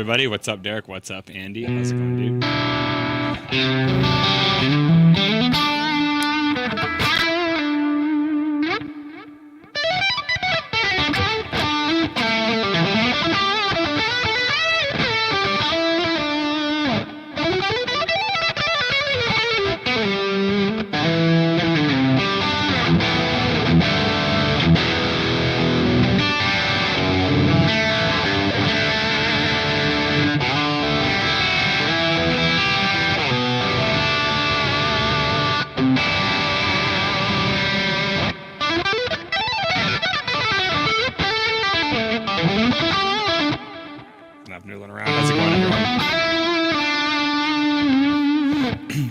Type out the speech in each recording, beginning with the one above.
everybody. What's up, Derek? What's up, Andy? How's it going, dude?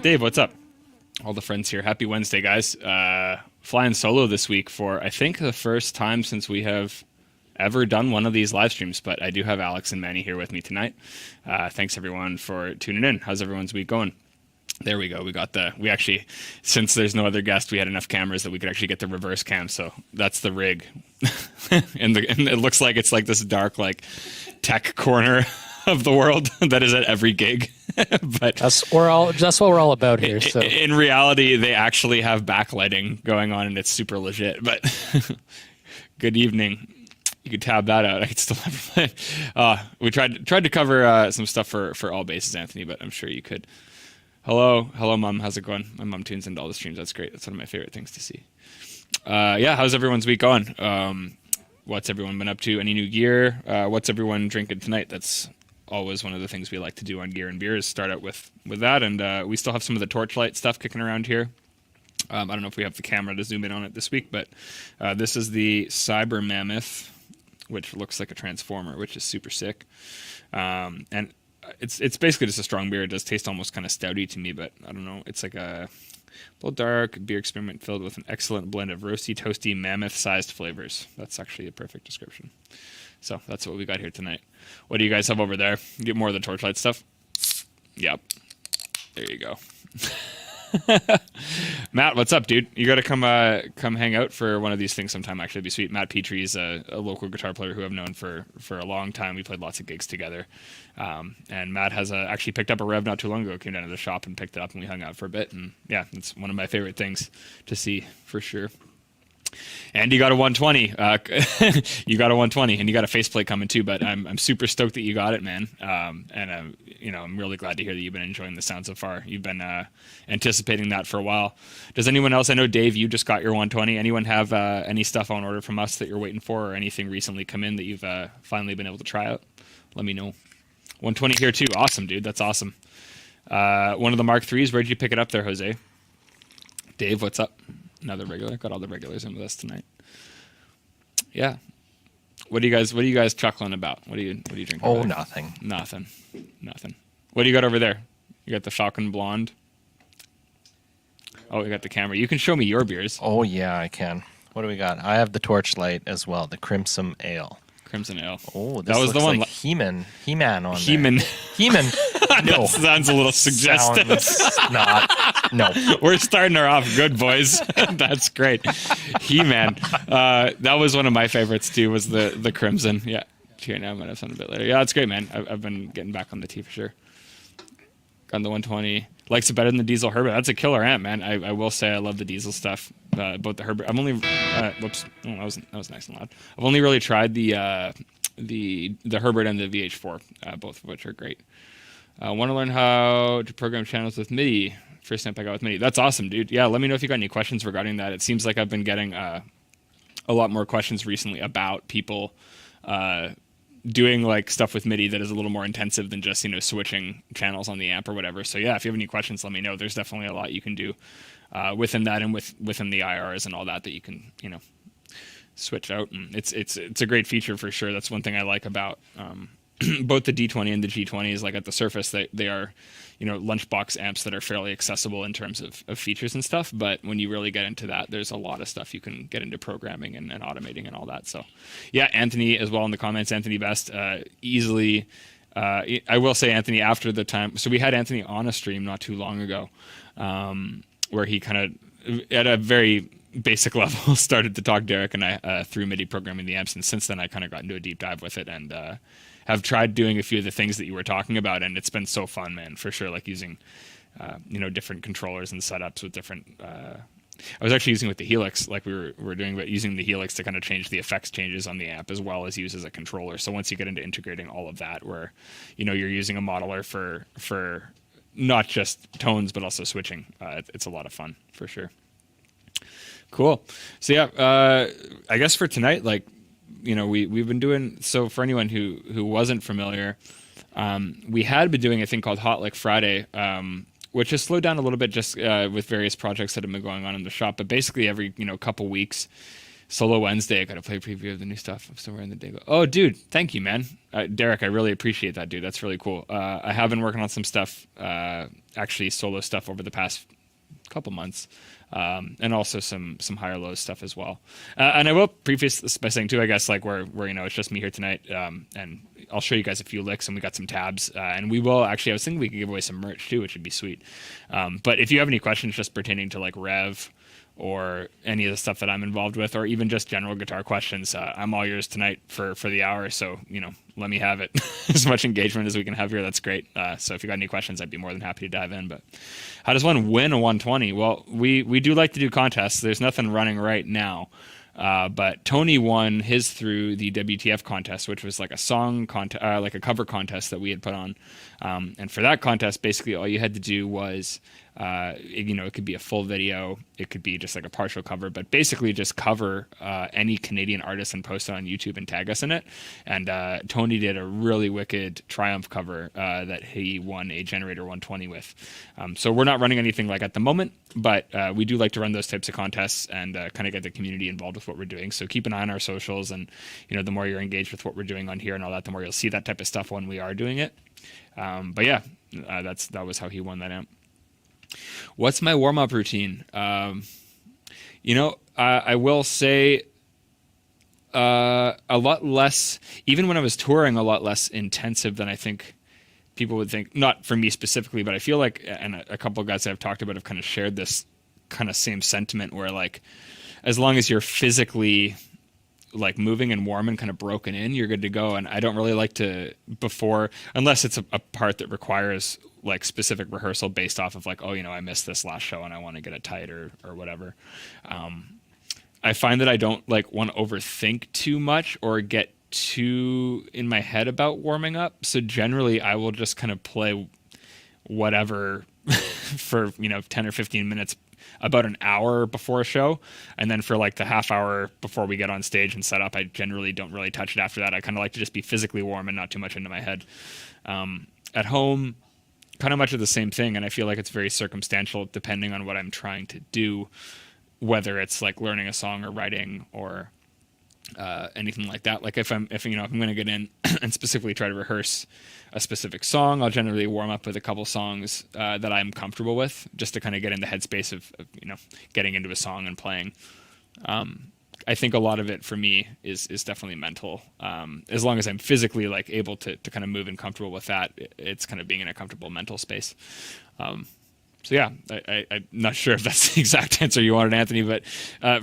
Dave, what's up? All the friends here. Happy Wednesday, guys. Flying solo this week for, I think, the first time since we have ever done one of these live streams, but I do have Alex and Manny here with me tonight. Thanks, everyone, for tuning in. How's everyone's week going? There we go. We actually, since there's no other guest, we had enough cameras that we could actually get the reverse cam, so that's the rig. and it looks like it's like this dark, like, tech corner of the world that is at every gig. But that's what we're all about here. So in reality, they actually have backlighting going on, and it's super legit. But good evening. You could tab that out. I could still never play. We tried to cover some stuff for all bases, Anthony, but I'm sure you could. Hello, Mom. How's it going? My mom tunes into all the streams. That's great. That's one of my favorite things to see. Yeah, how's everyone's week going? What's everyone been up to? Any new gear? What's everyone drinking tonight? That's always one of the things we like to do on Gear and Beer is start out with that. And we still have some of the Torchlight stuff kicking around here. I don't know if we have the camera to zoom in on it this week, but this is the Cyber Mammoth, which looks like a transformer, which is super sick. And it's basically just a strong beer. It does taste almost kind of stouty to me, but I don't know. It's like a little dark beer experiment filled with an excellent blend of roasty, toasty, mammoth-sized flavors. That's actually a perfect description. So that's what we got here tonight. What do you guys have over there? Get more of the Torchlight stuff? Yep. There you go. Matt, what's up, dude? You got to come hang out for one of these things sometime. Actually, it'd be sweet. Matt Petrie is a local guitar player who I've known for a long time. We played lots of gigs together. And Matt has actually picked up a Rev not too long ago. Came down to the shop and picked it up, and we hung out for a bit. And yeah, it's one of my favorite things to see for sure. And you got a 120. You got a 120, and you got a faceplate coming too. But I'm super stoked that you got it, man. And I'm really glad to hear that you've been enjoying the sound so far. You've been anticipating that for a while. Does anyone else? I know Dave, you just got your 120. Anyone have any stuff on order from us that you're waiting for, or anything recently come in that you've finally been able to try out? Let me know. 120 here too. Awesome, dude. That's awesome. One of the Mark IIIs. Where'd you pick it up there, Jose? Dave, what's up? Another regular. Got all the regulars in with us tonight. Yeah. What are you guys chuckling about? What are you drinking? Oh, nothing. Nothing. What do you got over there? You got the Falcon Blonde. Oh, you got the camera. You can show me your beers. Oh yeah, I can. What do we got? I have the Torchlight as well, the Crimson Ale. Crimson Ale. Oh, this that was the one. Like He-Man on He-Man. There. He-Man. No. That sounds a little suggestive. Sounds not. No. We're starting her off good, boys. That's great. He-Man. That was one of my favorites too. Was the Crimson. Yeah. Here now, I'm gonna have something a bit later. Yeah, that's great, man. I've been getting back on the tea for sure. Got the 120. Likes it better than the Diesel Herbert. That's a killer amp, man. I will say I love the Diesel stuff. About the Herbert, I'm only. Whoops. Oh, that was nice and loud. I've only really tried the Herbert and the VH4, both of which are great. I want to learn how to program channels with MIDI. First amp I got with MIDI. That's awesome, dude. Yeah, let me know if you got any questions regarding that. It seems like I've been getting a lot more questions recently about people doing like stuff with MIDI that is a little more intensive than just, switching channels on the amp or whatever. So yeah, if you have any questions, let me know. There's definitely a lot you can do within that and within the IRs and all that you can, switch out. And it's a great feature for sure. That's one thing I like about both the D20 and the G20 is like at the surface they are, lunchbox amps that are fairly accessible in terms of features and stuff. But when you really get into that, there's a lot of stuff you can get into programming and automating and all that. So yeah, Anthony as well in the comments, Anthony Best, easily. I will say, Anthony, after the time, so we had Anthony on a stream not too long ago, where he kind of, at a very basic level, started to talk Derek and I through MIDI programming the amps. And since then, I kind of got into a deep dive with it and have tried doing a few of the things that you were talking about, and it's been so fun, man, for sure. Like using, different controllers and setups with different. I was actually using with the Helix, like we were doing, but using the Helix to kind of change the effects changes on the amp as well as use as a controller. So once you get into integrating all of that, where you're using a modeler for not just tones but also switching, it's a lot of fun for sure. Cool. So yeah, I guess for tonight, like we've been doing. So for anyone who wasn't familiar, we had been doing a thing called Hot Lick Friday. Which has slowed down a little bit just with various projects that have been going on in the shop. But basically every couple weeks, Solo Wednesday, I got to play a preview of the new stuff. I'm still wearing the Dago. Oh, dude, thank you, man. Derek, I really appreciate that, dude. That's really cool. I have been working on some stuff, actually solo stuff over the past couple months, and also some higher lows stuff as well. And I will preface this by saying too, I guess, like where it's just me here tonight, and I'll show you guys a few licks, and we got some tabs, and we will actually. I was thinking we could give away some merch too, which would be sweet. But if you have any questions just pertaining to like Rev or any of the stuff that I'm involved with, or even just general guitar questions, I'm all yours tonight for the hour. So let me have it. As much engagement as we can have here, that's great. So if you got any questions, I'd be more than happy to dive in. But how does one win a 120? Well, we do like to do contests. There's nothing running right now. But Tony won his through the WTF contest, which was like a song contest, like a cover contest that we had put on. And for that contest, basically all you had to do was, it could be a full video, it could be just like a partial cover, but basically just cover any Canadian artist and post it on YouTube and tag us in it. And Tony did a really wicked Triumph cover that he won a Generator 120 with. So we're not running anything like at the moment, but we do like to run those types of contests and kind of get the community involved with what we're doing. So keep an eye on our socials, and the more you're engaged with what we're doing on here and all that, the more you'll see that type of stuff when we are doing it. But yeah, that was how he won that amp. What's my warm-up routine? I will say a lot less, even when I was touring, a lot less intensive than I think people would think. Not for me specifically, but I feel like, and a couple of guys that I've talked about have kind of shared this kind of same sentiment where, like, as long as you're physically like moving and warm and kind of broken in, you're good to go. And I don't really like to, unless it's a part that requires like specific rehearsal based off of like, I missed this last show and I want to get it tight or whatever. I find that I don't like want to overthink too much or get too in my head about warming up. So generally I will just kind of play whatever for, 10 or 15 minutes about an hour before a show, and then for like the half hour before we get on stage and set up, I generally don't really touch it after that. I kind of like to just be physically warm and not too much into my head. At home, kind of much of the same thing, and I feel like it's very circumstantial depending on what I'm trying to do, whether it's like learning a song or writing or anything like that. Like if I'm going to get in and specifically try to rehearse a specific song, I'll generally warm up with a couple songs that I'm comfortable with, just to kind of get in the headspace of getting into a song and playing. I think a lot of it for me is definitely mental. As long as I'm physically like able to kind of move and comfortable with that, it's kind of being in a comfortable mental space. So yeah, I'm not sure if that's the exact answer you wanted, Anthony, but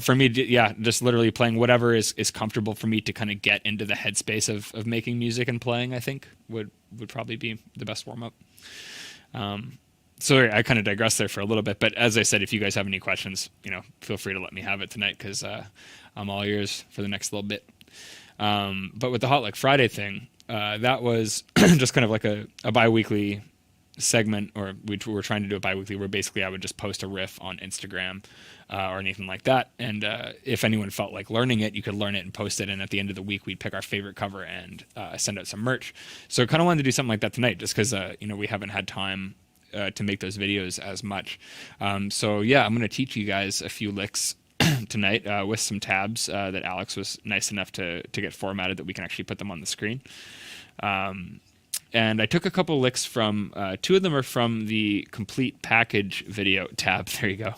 for me, yeah, just literally playing whatever is comfortable for me to kind of get into the headspace of making music and playing, I think would probably be the best warm up. So I kind of digressed there for a little bit, but as I said, if you guys have any questions, feel free to let me have it tonight, because I'm all ears for the next little bit. But with the Hot Lick Friday thing, that was just kind of like a bi-weekly segment, or we were trying to do it bi-weekly, where basically I would just post a riff on Instagram or anything like that, and if anyone felt like learning it, you could learn it and post it, and at the end of the week we'd pick our favorite cover and send out some merch. So I kind of wanted to do something like that tonight, just because we haven't had time to make those videos as much. So yeah, I'm going to teach you guys a few licks tonight with some tabs that Alex was nice enough to get formatted that we can actually put them on the screen. And I took a couple licks from, two of them are from the complete package video tab. There you go.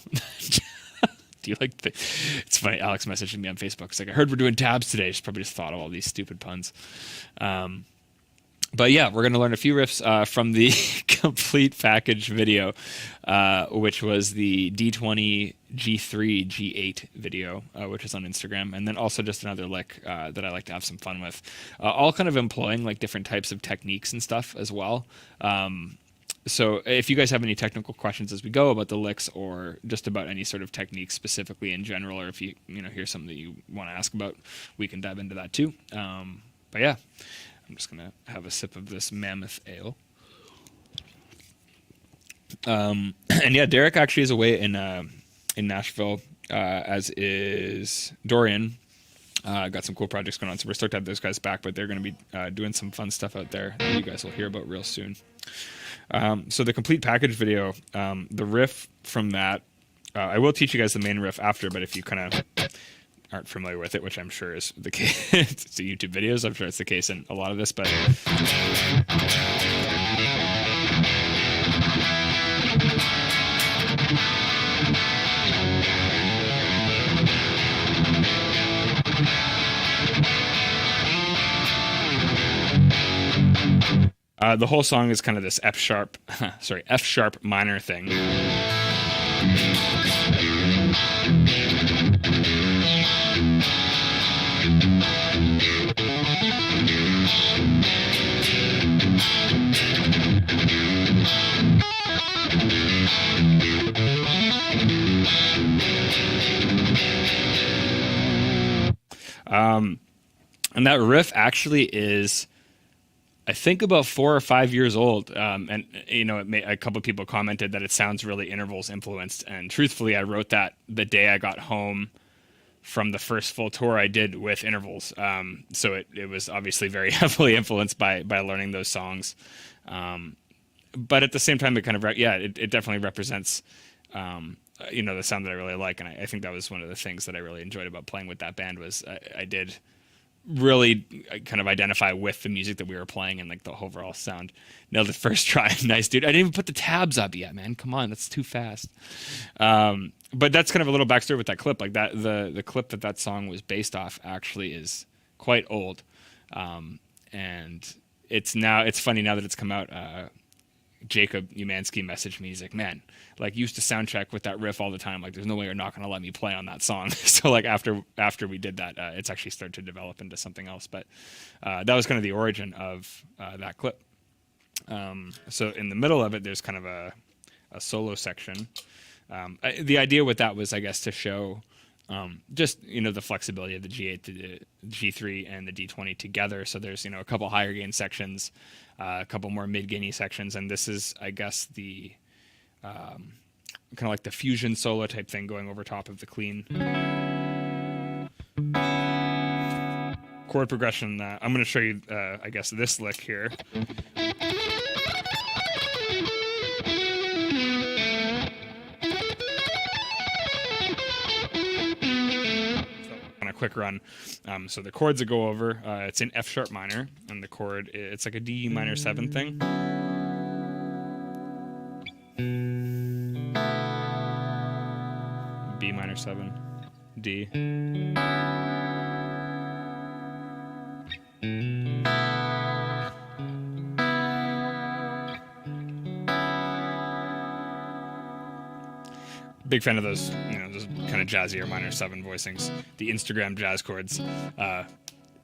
Do you like it's funny, Alex messaged me on Facebook. It's like, I heard we're doing tabs today. She's probably just thought of all these stupid puns. But yeah, we're going to learn a few riffs from the complete package video, which was the D20, G3, G8 video, which is on Instagram. And then also just another lick that I like to have some fun with. All kind of employing like different types of techniques and stuff as well. So if you guys have any technical questions as we go about the licks or just about any sort of technique specifically in general, or if you hear something that you want to ask about, we can dive into that too. But yeah, I'm just going to have a sip of this Mammoth Ale. And yeah, Derek actually is away in Nashville, as is Dorian. Got some cool projects going on, so we're stoked to have those guys back, but they're going to be doing some fun stuff out there that you guys will hear about real soon. So the complete package video, the riff from that, I will teach you guys the main riff after, but if you kind of aren't familiar with it, which I'm sure is the case, it's the YouTube videos, I'm sure it's the case in a lot of this, but the whole song is kind of this F sharp minor thing. And that riff actually is, I think, about 4 or 5 years old. And a couple of people commented that it sounds really Intervals influenced. And truthfully, I wrote that the day I got home from the first full tour I did with Intervals. So it was obviously very heavily influenced by learning those songs. But at the same time, it kind of, it definitely represents, the sound that I really like. And I think that was one of the things that I really enjoyed about playing with that band was I did really kind of identify with the music that we were playing and like the overall sound. Nailed it first try. Nice, dude. I didn't even put the tabs up yet, man. Come on, that's too fast. But that's kind of a little backstory with that clip. Like that, the clip that song was based off actually is quite old, and it's funny now that it's come out. Jacob Umansky messaged me. He's like, man, like used to sound check with that riff all the time. Like there's no way you're not going to let me play on that song. So like after we did that, it's actually started to develop into something else. But that was kind of the origin of that clip. So in the middle of it, there's kind of a solo section. The idea with that was, I guess, to show just, the flexibility of the G8, the G3, and the D20 together. So there's, a couple higher gain sections, a couple more mid gainy sections. And this is, I guess, the kind of like the fusion solo type thing going over top of the clean chord progression. I'm going to show you, I guess, this lick here. Quick run. So the chords that go over, it's in F sharp minor, and the chord, it's like a D minor 7 thing. B minor 7, D. Big fan of those, those kind of jazzier minor 7 voicings, the Instagram jazz chords,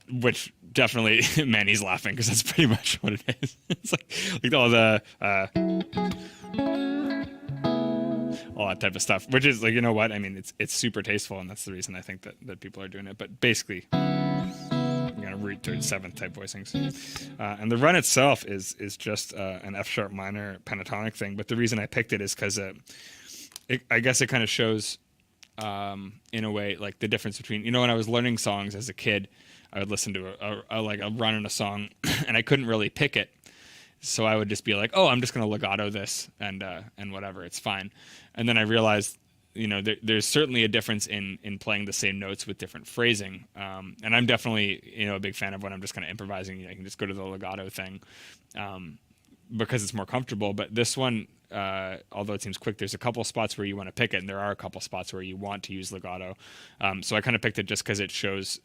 which definitely, man, he's laughing because that's pretty much what it is. It's like all that type of stuff, which is like, you know what? I mean, it's super tasteful, and that's the reason I think that people are doing it. But basically, you're gonna root towards 7th type voicings, and the run itself is just an F sharp minor pentatonic thing. But the reason I picked it is because I guess it kind of shows, in a way, like the difference between, when I was learning songs as a kid, I would listen to a run in a song, and I couldn't really pick it, so I would just be like, oh, I'm just gonna legato this and whatever, it's fine. And then I realized, there's certainly a difference in playing the same notes with different phrasing, and I'm definitely a big fan of when I'm just kind of improvising. I can just go to the legato thing, because it's more comfortable. But this one, although it seems quick, there's a couple spots where you want to pick it, and there are a couple spots where you want to use legato. So I kind of picked it just because it shows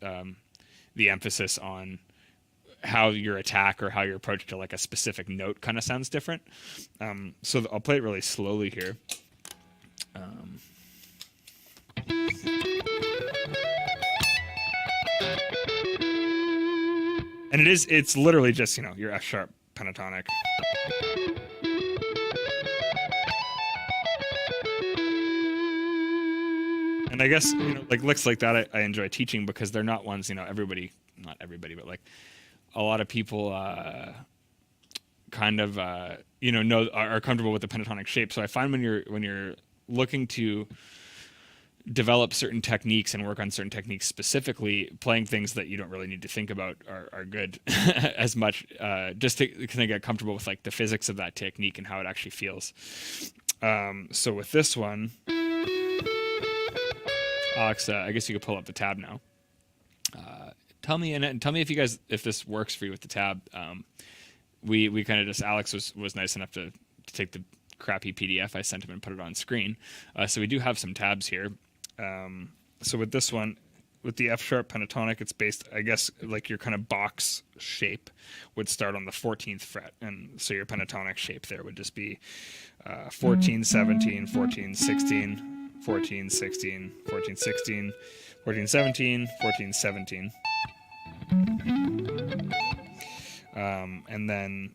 the emphasis on how your attack or how your approach to like a specific note kind of sounds different. So I'll play it really slowly here. And it's literally just, your F sharp pentatonic. And I guess, like licks like that, I enjoy teaching because they're not ones, not everybody, but like a lot of people kind of, know are comfortable with the pentatonic shape. So I find when you're looking to develop certain techniques and work on certain techniques specifically, playing things that you don't really need to think about are good as much, just to kind of get comfortable with like the physics of that technique and how it actually feels. So with this one, Alex, I guess you could pull up the tab now. Tell me if this works for you with the tab. We kind of just, Alex was nice enough to take the crappy PDF I sent him and put it on screen. So we do have some tabs here. So with this one, with the F sharp pentatonic, it's based, I guess, like your kind of box shape would start on the 14th fret. And so your pentatonic shape there would just be 14, 17, 14, 16, 14, 16, 14, 16, 14, 17, 14, 17. And then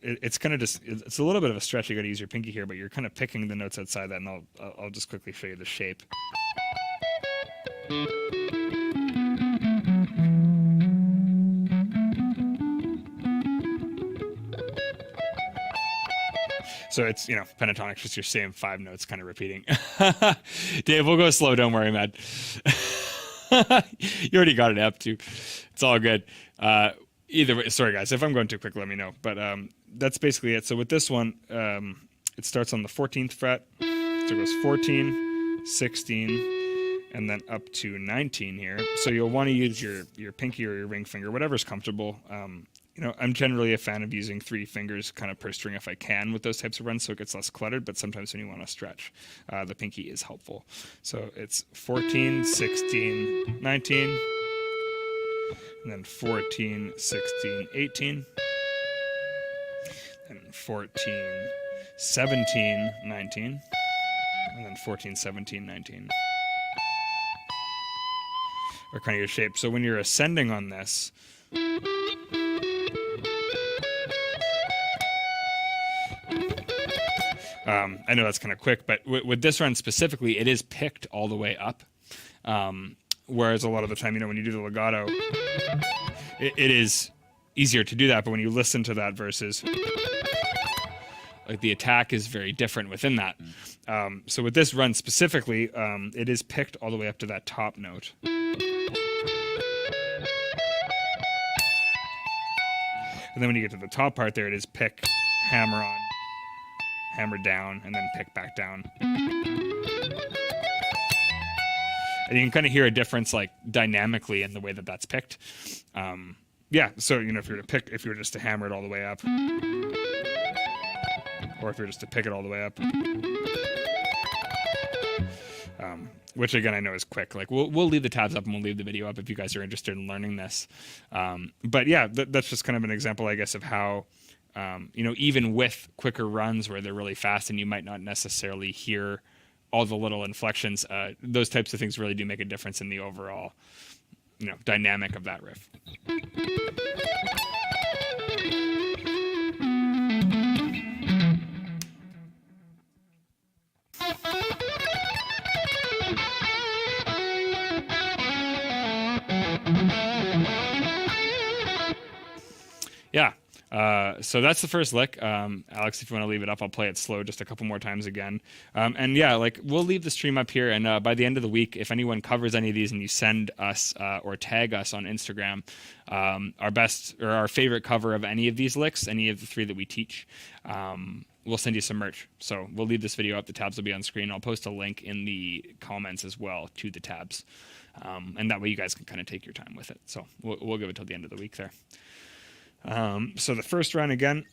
it's kind of just, it's a little bit of a stretch. You got to use your pinky here, but you're kind of picking the notes outside that, and I'll just quickly show you the shape. So it's, pentatonic, just your same 5 notes kind of repeating. Dave, we'll go slow. Don't worry, man. You already got it up too. It's all good. Either way, sorry guys, if I'm going too quick, let me know. But that's basically it. So with this one, it starts on the 14th fret. So it goes 14, 16, and then up to 19 here. So you'll want to use your pinky or your ring finger, whatever's comfortable. I'm generally a fan of using 3 fingers kind of per string if I can with those types of runs, so it gets less cluttered, but sometimes when you want to stretch, the pinky is helpful. So it's 14, 16, 19, and then 14, 16, 18, and 14, 17, 19, and then 14, 17, 19. Or kind of your shape. So when you're ascending on this, I know that's kind of quick, but with this run specifically, it is picked all the way up. Whereas a lot of the time, when you do the legato, it is easier to do that. But when you listen to that versus, like, the attack is very different within that. So with this run specifically, it is picked all the way up to that top note. And then when you get to the top part there, it is pick, hammer on, hammer down, and then pick back down. And you can kind of hear a difference, like, dynamically in the way that that's picked. Yeah, so, if you were just to hammer it all the way up, or if you're just to pick it all the way up, which again I know is quick. Like we'll leave the tabs up and we'll leave the video up if you guys are interested in learning this. But yeah, that's just kind of an example, I guess, of how even with quicker runs where they're really fast and you might not necessarily hear all the little inflections, those types of things really do make a difference in the overall dynamic of that riff. Yeah. So that's the first lick. Alex, if you want to leave it up, I'll play it slow just a couple more times again. And yeah, like we'll leave the stream up here. And by the end of the week, if anyone covers any of these and you send us or tag us on Instagram, our best or our favorite cover of any of these licks, any of the 3 that we teach, we'll send you some merch. So we'll leave this video up. The tabs will be on screen. I'll post a link in the comments as well to the tabs. And that way you guys can kind of take your time with it. So we'll give it till the end of the week there. So the first run again.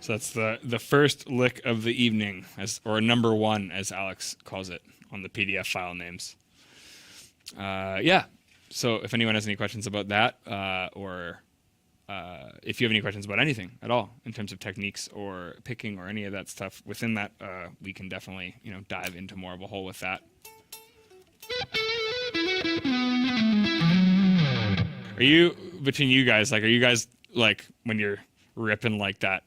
So that's the first lick of the evening, or number one, as Alex calls it on the PDF file names. Yeah. So if anyone has any questions about that, or if you have any questions about anything at all in terms of techniques or picking or any of that stuff within that, we can definitely dive into more of a hole with that. Are you, between you guys, like, are you guys, like, when you're ripping like that,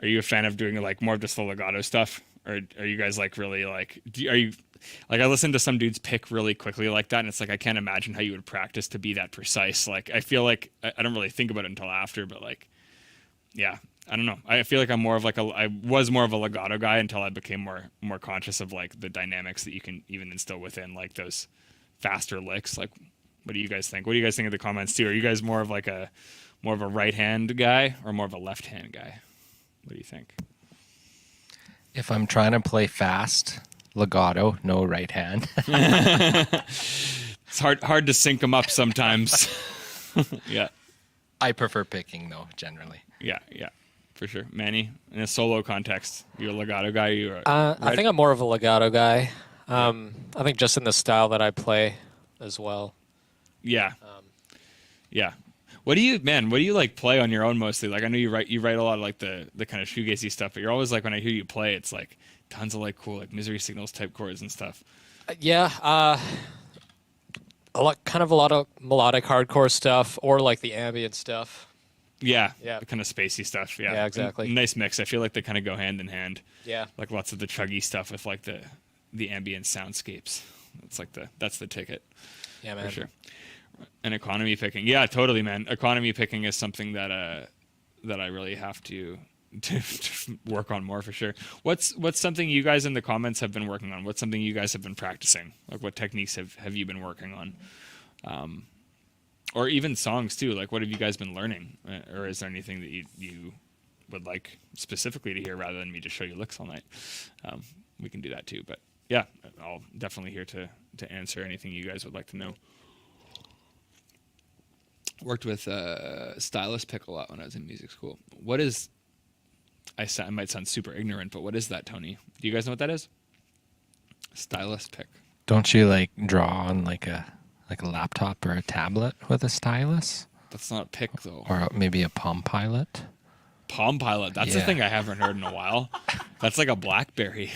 are you a fan of doing like more of just the legato stuff, or are you guys like really like, are you like, I listen to some dudes pick really quickly like that, and it's like I can't imagine how you would practice to be that precise. Like, I feel like I don't really think about it until after, but like, yeah, I don't know. I feel like I'm more of like I was more of a legato guy until I became more conscious of like the dynamics that you can even instill within like those faster licks. Like, what do you guys think? What do you guys think of the comments too? Are you guys more of a right hand guy or more of a left hand guy? What do you think? If I'm trying to play fast, legato, no right hand. It's hard to sync them up sometimes. Yeah. I prefer picking though, generally. Yeah, for sure. Manny, in a solo context, you're a legato guy. I think I'm more of a legato guy. I think just in the style that I play as well. Yeah. Yeah. What do you like play on your own mostly? Like, I know you write a lot of like the kind of shoegazy stuff, but you're always like, when I hear you play, it's like tons of like cool like Misery Signals type chords and stuff. Yeah, a lot of melodic hardcore stuff, or like the ambient stuff. Yeah. Yeah. The kind of spacey stuff. Yeah. Yeah, exactly. Nice mix. I feel like they kind of go hand in hand. Yeah. Like lots of the chuggy stuff with like the ambient soundscapes. It's like that's the ticket. Yeah, man. For sure. And economy picking. Yeah, totally, man. Economy picking is something that I really have to work on more for sure. What's something you guys in the comments have been working on? What's something you guys have been practicing? Like, what techniques have you been working on? Or even songs too. Like, what have you guys been learning? Or is there anything that you would like specifically to hear rather than me just show you licks all night? We can do that too. But yeah, I'll definitely here to answer anything you guys would like to know. Worked with Stylus Pick a lot when I was in music school. What is? I might sound super ignorant, but what is that, Tony? Do you guys know what that is? Stylus Pick. Don't you like draw on like a laptop or a tablet with a stylus? That's not a pick though. Or maybe a Palm Pilot? Palm Pilot. That's the thing I haven't heard in a while. That's like a BlackBerry.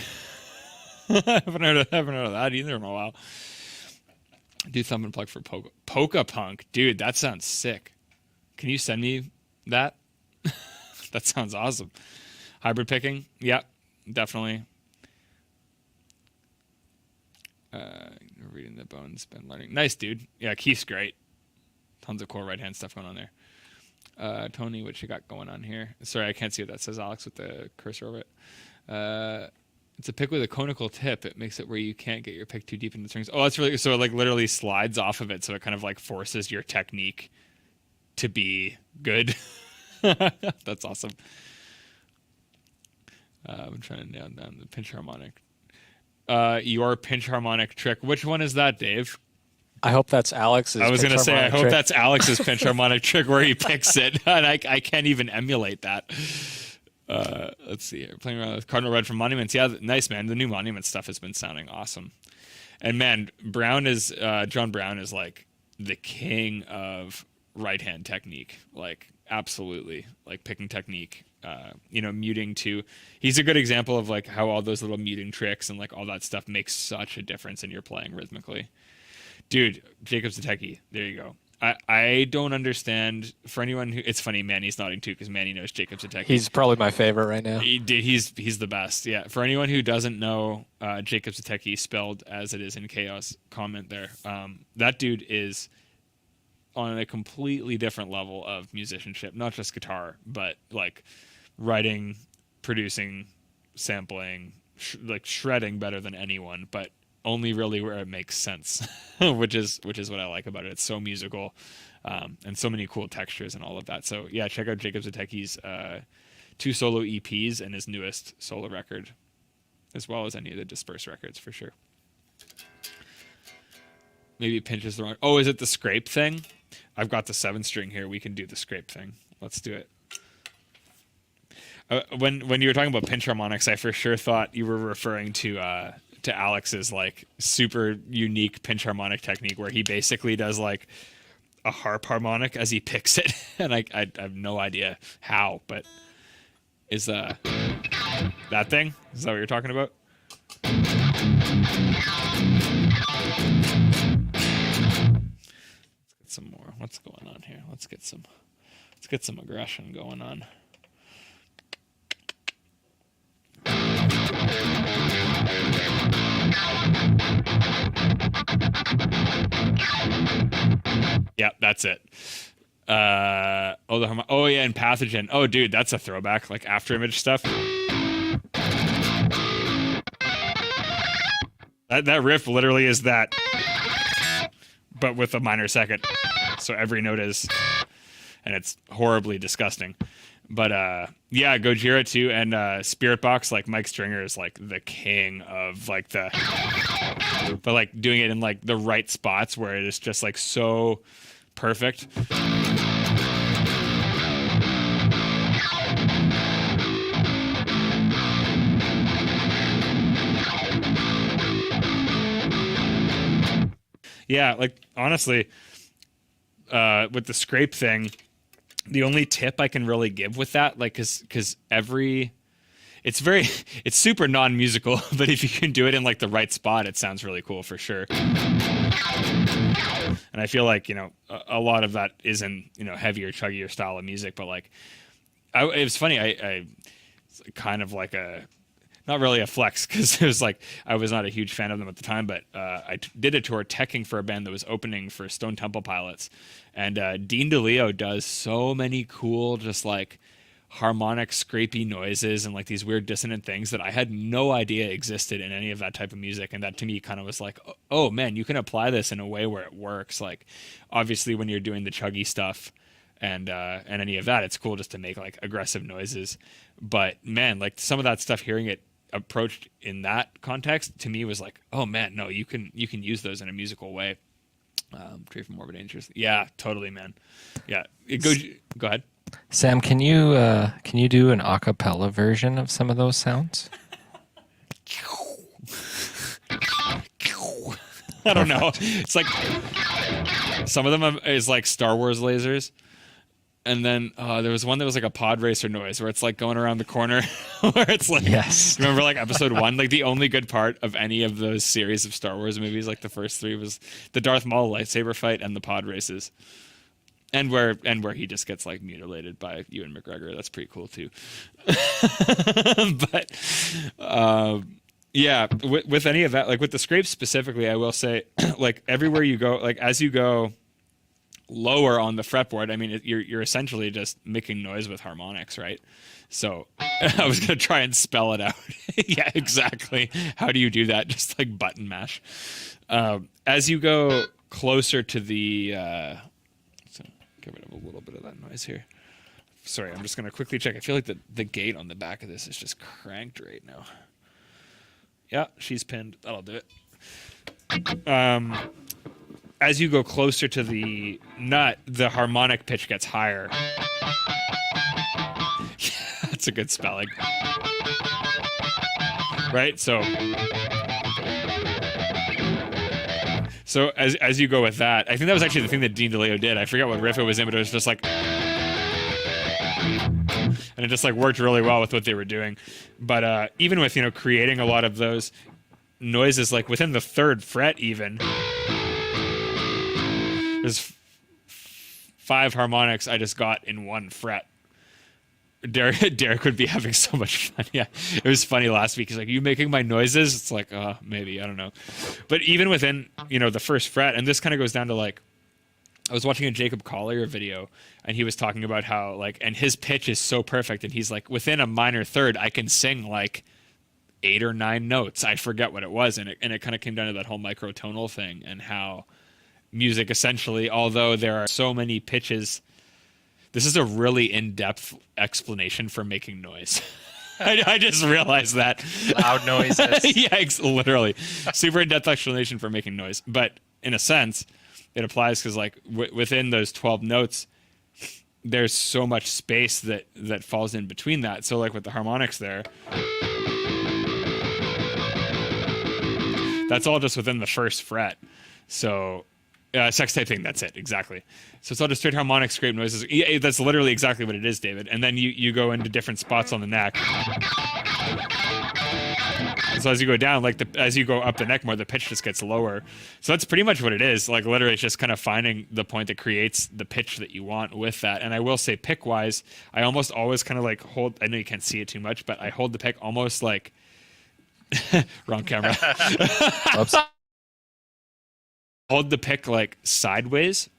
I haven't heard of that either in a while. Do thumb and plug for Polka Punk. Dude, that sounds sick. Can you send me that? That sounds awesome. Hybrid picking? Yeah, definitely. Reading the bones, been learning. Nice, dude. Yeah, Keith's great. Tons of cool right-hand stuff going on there. Tony, what you got going on here? Sorry, I can't see what that says, Alex, with the cursor over it. It's a pick with a conical tip. It makes it where you can't get your pick too deep into the strings. Oh, that's really, so it like literally slides off of it. So it kind of like forces your technique to be good. That's awesome. I'm trying to nail down the pinch harmonic. Your pinch harmonic trick. Which one is that, Dave? I hope that's Alex's. I was going to say, I hope trick. that's Alex's pinch harmonic trick where he picks it. And I can't even emulate that. Let's see here. Playing around with Cardinal Red from Monuments. Yeah, nice, man. The new Monument stuff has been sounding awesome. And man, John Brown is like the king of right-hand technique. Like, absolutely. Like, picking technique. Muting too. He's a good example of like how all those little muting tricks and like all that stuff makes such a difference in your playing rhythmically. Dude, Jacob Zatecki. There you go. I don't understand, for anyone who, it's funny, Manny's nodding too, because Manny knows Jacob Zatecki. He's probably my favorite right now. He's the best. Yeah. For anyone who doesn't know Jacob Zatecki, spelled as it is in Chaos, comment there. That dude is on a completely different level of musicianship, not just guitar, but like writing, producing, sampling, like shredding better than anyone, but only really where it makes sense, which is what I like about it. It's so musical, and so many cool textures and all of that. So yeah, check out Jacob Zatecki's 2 solo EPs and his newest solo record, as well as any of the Disperse records for sure. Maybe pinch is the wrong. Oh, is it the scrape thing? I've got the 7-string here. We can do the scrape thing. Let's do it. When you were talking about pinch harmonics, I for sure thought you were referring to Alex's like super unique pinch harmonic technique where he basically does like a harp harmonic as he picks it, and I have no idea how, but is that thing? Is that what you're talking about? Let's get some more. What's going on here? Let's get some aggression going on. Yeah, that's it. Yeah, and Pathogen. Oh, dude, that's a throwback. Like After Image stuff. That riff literally is that, but with a minor second. So every note is, and it's horribly disgusting. But yeah, Gojira too, and Spirit Box, like Mike Stringer is like the king of like but like doing it in like the right spots where it is just like so perfect. Yeah, like honestly, with the scrape thing, the only tip I can really give with that, like, because it's super non-musical, but if you can do it in like the right spot, it sounds really cool for sure. And I feel like, a lot of that is in, heavier, chuggier style of music, but like, it was funny. I kind of like not really a flex, because it was like I was not a huge fan of them at the time, but I did a tour teching for a band that was opening for Stone Temple Pilots, and Dean DeLeo does so many cool just like harmonic scrapey noises and like these weird dissonant things that I had no idea existed in any of that type of music, and that to me kind of was like, oh man, you can apply this in a way where it works. Like obviously when you're doing the chuggy stuff and any of that, it's cool just to make like aggressive noises, but man, like some of that stuff, hearing it approached in that context to me was like, oh man, no, you can use those in a musical way. Tree for Morbid Interest. Yeah, totally, man. Yeah, go ahead. Sam, can you do an a cappella version of some of those sounds? I don't know. It's like some of them is like Star Wars lasers. And then there was one that was like a pod racer noise where it's like going around the corner where it's like, yes. Remember like episode 1? Like the only good part of any of those series of Star Wars movies, like the first 3, was the Darth Maul lightsaber fight and the pod races. And where he just gets like mutilated by Ewan McGregor. That's pretty cool too. But yeah, with any of that, like with the scrapes specifically, I will say like everywhere you go, like as you go lower on the fretboard, I mean, you're essentially just making noise with harmonics, right? So I was gonna try and spell it out. Yeah, exactly. How do you do that? Just like button mash. As you go closer to the, so get rid of a little bit of that noise here. Sorry, I'm just gonna quickly check. I feel like the gate on the back of this is just cranked right now. Yeah, she's pinned. That'll do it. As you go closer to the nut, the harmonic pitch gets higher. Yeah, that's a good spelling. Right? So as you go with that, I think that was actually the thing that Dean DeLeo did. I forget what riff it was in, but it was just like, and it just like worked really well with what they were doing. But even with, creating a lot of those noises, like within the 3rd fret even, there's 5 harmonics I just got in 1 fret. Derek would be having so much fun. Yeah, it was funny last week. He's like, "You making my noises?" It's like, maybe, I don't know. But even within, the 1st fret, and this kind of goes down to like, I was watching a Jacob Collier video, and he was talking about how like, and his pitch is so perfect, and he's like, within a minor third, I can sing like 8 or 9 notes. I forget what it was, and it kind of came down to that whole microtonal thing, and how music essentially, although there are so many pitches, this is a really in-depth explanation for making noise. I just realized that. Loud noises. Yeah, literally. Super in-depth explanation for making noise. But in a sense, it applies because like within those 12 notes, there's so much space that falls in between that. So like with the harmonics there, that's all just within the first fret. So sextet thing, that's it, exactly. So it's all just straight harmonic scrape noises. Yeah, that's literally exactly what it is, David. And then you go into different spots on the neck. So as you go down, like as you go up the neck more, the pitch just gets lower. So that's pretty much what it is. Like literally, it's just kind of finding the point that creates the pitch that you want with that. And I will say, pick wise, I almost always kind of like hold. I know you can't see it too much, but I hold the pick almost like wrong camera. Oops. Hold the pick like sideways.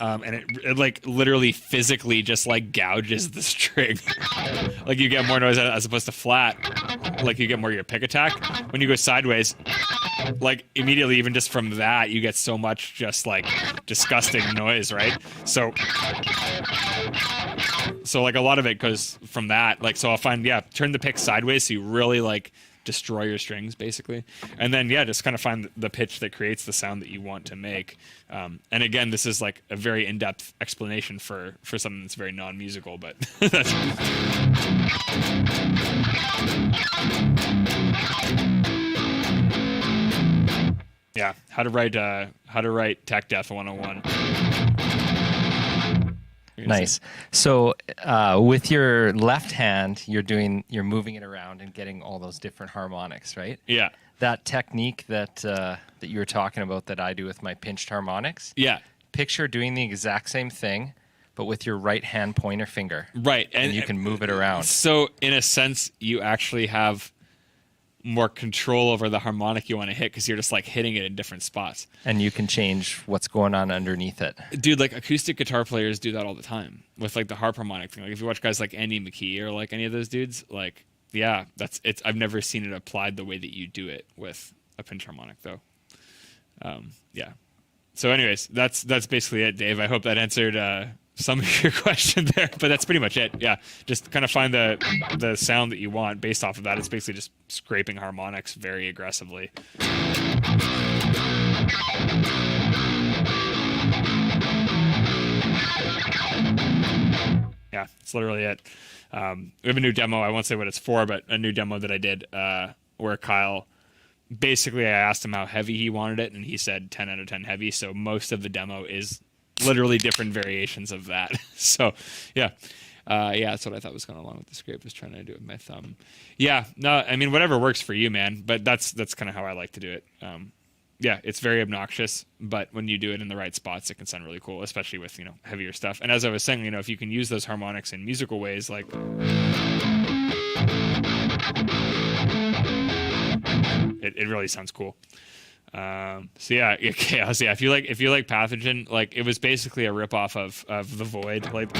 And it like literally physically just like gouges the string. Like you get more noise as opposed to flat. Like you get more of your pick attack. When you go sideways, like immediately, even just from that, you get so much just like disgusting noise, right? So like a lot of it goes from that. Like, so I'll find, turn the pick sideways so you really like destroy your strings basically, and then just kind of find the pitch that creates the sound that you want to make. And again, this is like a very in-depth explanation for something that's very non-musical, but that's how to write Tech Death 101. Nice. So with your left hand, you're moving it around and getting all those different harmonics, right? Yeah. That technique that you were talking about that I do with my pinched harmonics. Yeah. Picture doing the exact same thing, but with your right hand pointer finger. Right. And you can move it around. So in a sense, you actually have more control over the harmonic you want to hit because you're just like hitting it in different spots. And you can change what's going on underneath it. Dude, like acoustic guitar players do that all the time with like the harp harmonic thing. Like if you watch guys like Andy McKee or like any of those dudes, like I've never seen it applied the way that you do it with a pinch harmonic though. So anyways, that's basically it, Dave. I hope that answered some of your question there, but that's pretty much it. Yeah, just kind of find the sound that you want based off of that. It's basically just scraping harmonics very aggressively. Yeah, it's literally it. We have a new demo. I won't say what it's for, but a new demo that I did where Kyle, basically I asked him how heavy he wanted it, and he said 10 out of 10 heavy. So most of the demo is literally different variations of that. So that's what I thought was going along with the scrape, was trying to do it with my thumb. I mean, whatever works for you, man, but that's kind of how I like to do it. It's very obnoxious, but when you do it in the right spots, it can sound really cool, especially with, heavier stuff. And as I was saying, if you can use those harmonics in musical ways, like it really sounds cool. If you like Pathogen, like it was basically a ripoff of The Void, like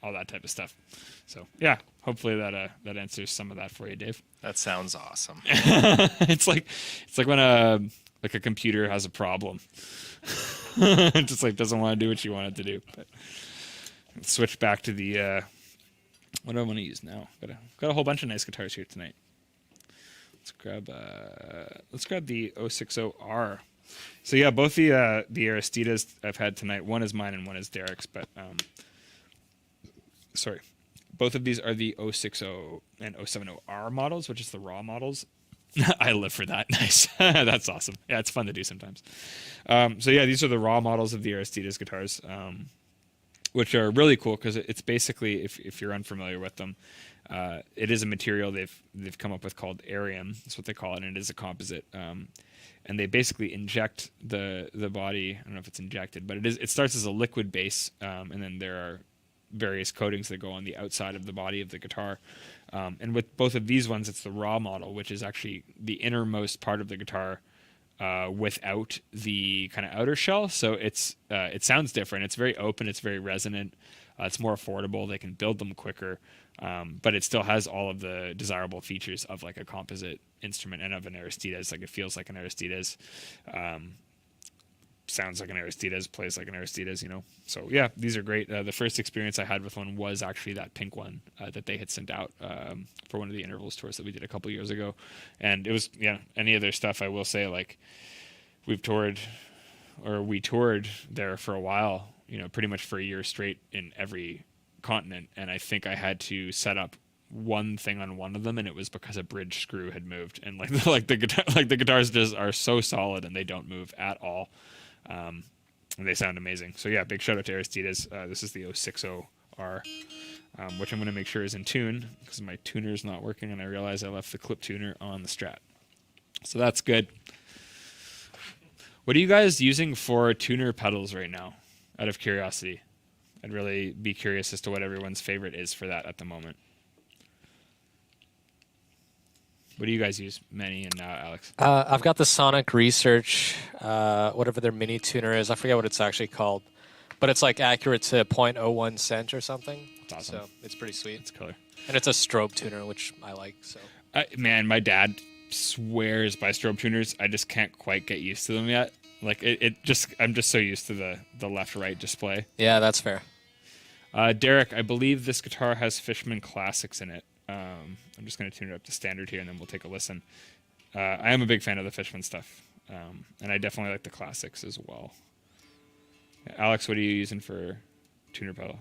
all that type of stuff. So hopefully that answers some of that for you, Dave. That sounds awesome. It's like when a computer has a problem. It just like doesn't want to do what you want it to do. But let's switch back to the what do I want to use now? Got a whole bunch of nice guitars here tonight. Let's grab the 060R. So both the Aristides I've had tonight. One is mine and one is Derek's, but both of these are the 060 and 070R models, which is the raw models. I live for that. Nice. That's awesome. Yeah, it's fun to do sometimes. These are the raw models of the Aristides guitars. Which are really cool because it's basically, if you're unfamiliar with them, it is a material they've come up with called Arium. That's what they call it, and it is a composite. And they basically inject the body. I don't know if it's injected, but it starts as a liquid base, and then there are various coatings that go on the outside of the body of the guitar. And with both of these ones, it's the raw model, which is actually the innermost part of the guitar. Without the kind of outer shell, so it sounds different. It's very open. It's very resonant. It's more affordable. They can build them quicker, but it still has all of the desirable features of like a composite instrument and of an Aristides. Like it feels like an Aristides. sounds like an Aristides, plays like an Aristides, you know. So yeah, these are great. The first experience I had with one was actually that pink one that they had sent out for one of the intervals tours that we did a couple years ago, and it was any of their stuff. I will say, like, we toured there for a while, you know, pretty much for a year straight in every continent, and I think I had to set up one thing on one of them, and it was because a bridge screw had moved, and the guitars just are so solid and they don't move at all. And they sound amazing. So yeah, big shout out to Aristides. This is the 060R, which I'm going to make sure is in tune because my tuner is not working, and I realize I left the clip tuner on the Strat. So that's good. What are you guys using for tuner pedals right now, out of curiosity? I'd really be curious as to what everyone's favorite is for that at the moment. What do you guys use, Manny and Alex? I've got the Sonic Research, whatever their mini tuner is. I forget what it's actually called, but it's like accurate to 0.01 cent or something. That's awesome. So it's pretty sweet. It's killer. And it's a strobe tuner, which I like. So man, my dad swears by strobe tuners. I just can't quite get used to them yet. Like I'm just so used to the left-right display. Yeah, that's fair. Derek, I believe this guitar has Fishman Classics in it. I'm just going to tune it up to standard here, and then we'll take a listen. I am a big fan of the Fishman stuff, and I definitely like the classics as well. Alex, what are you using for tuner pedal?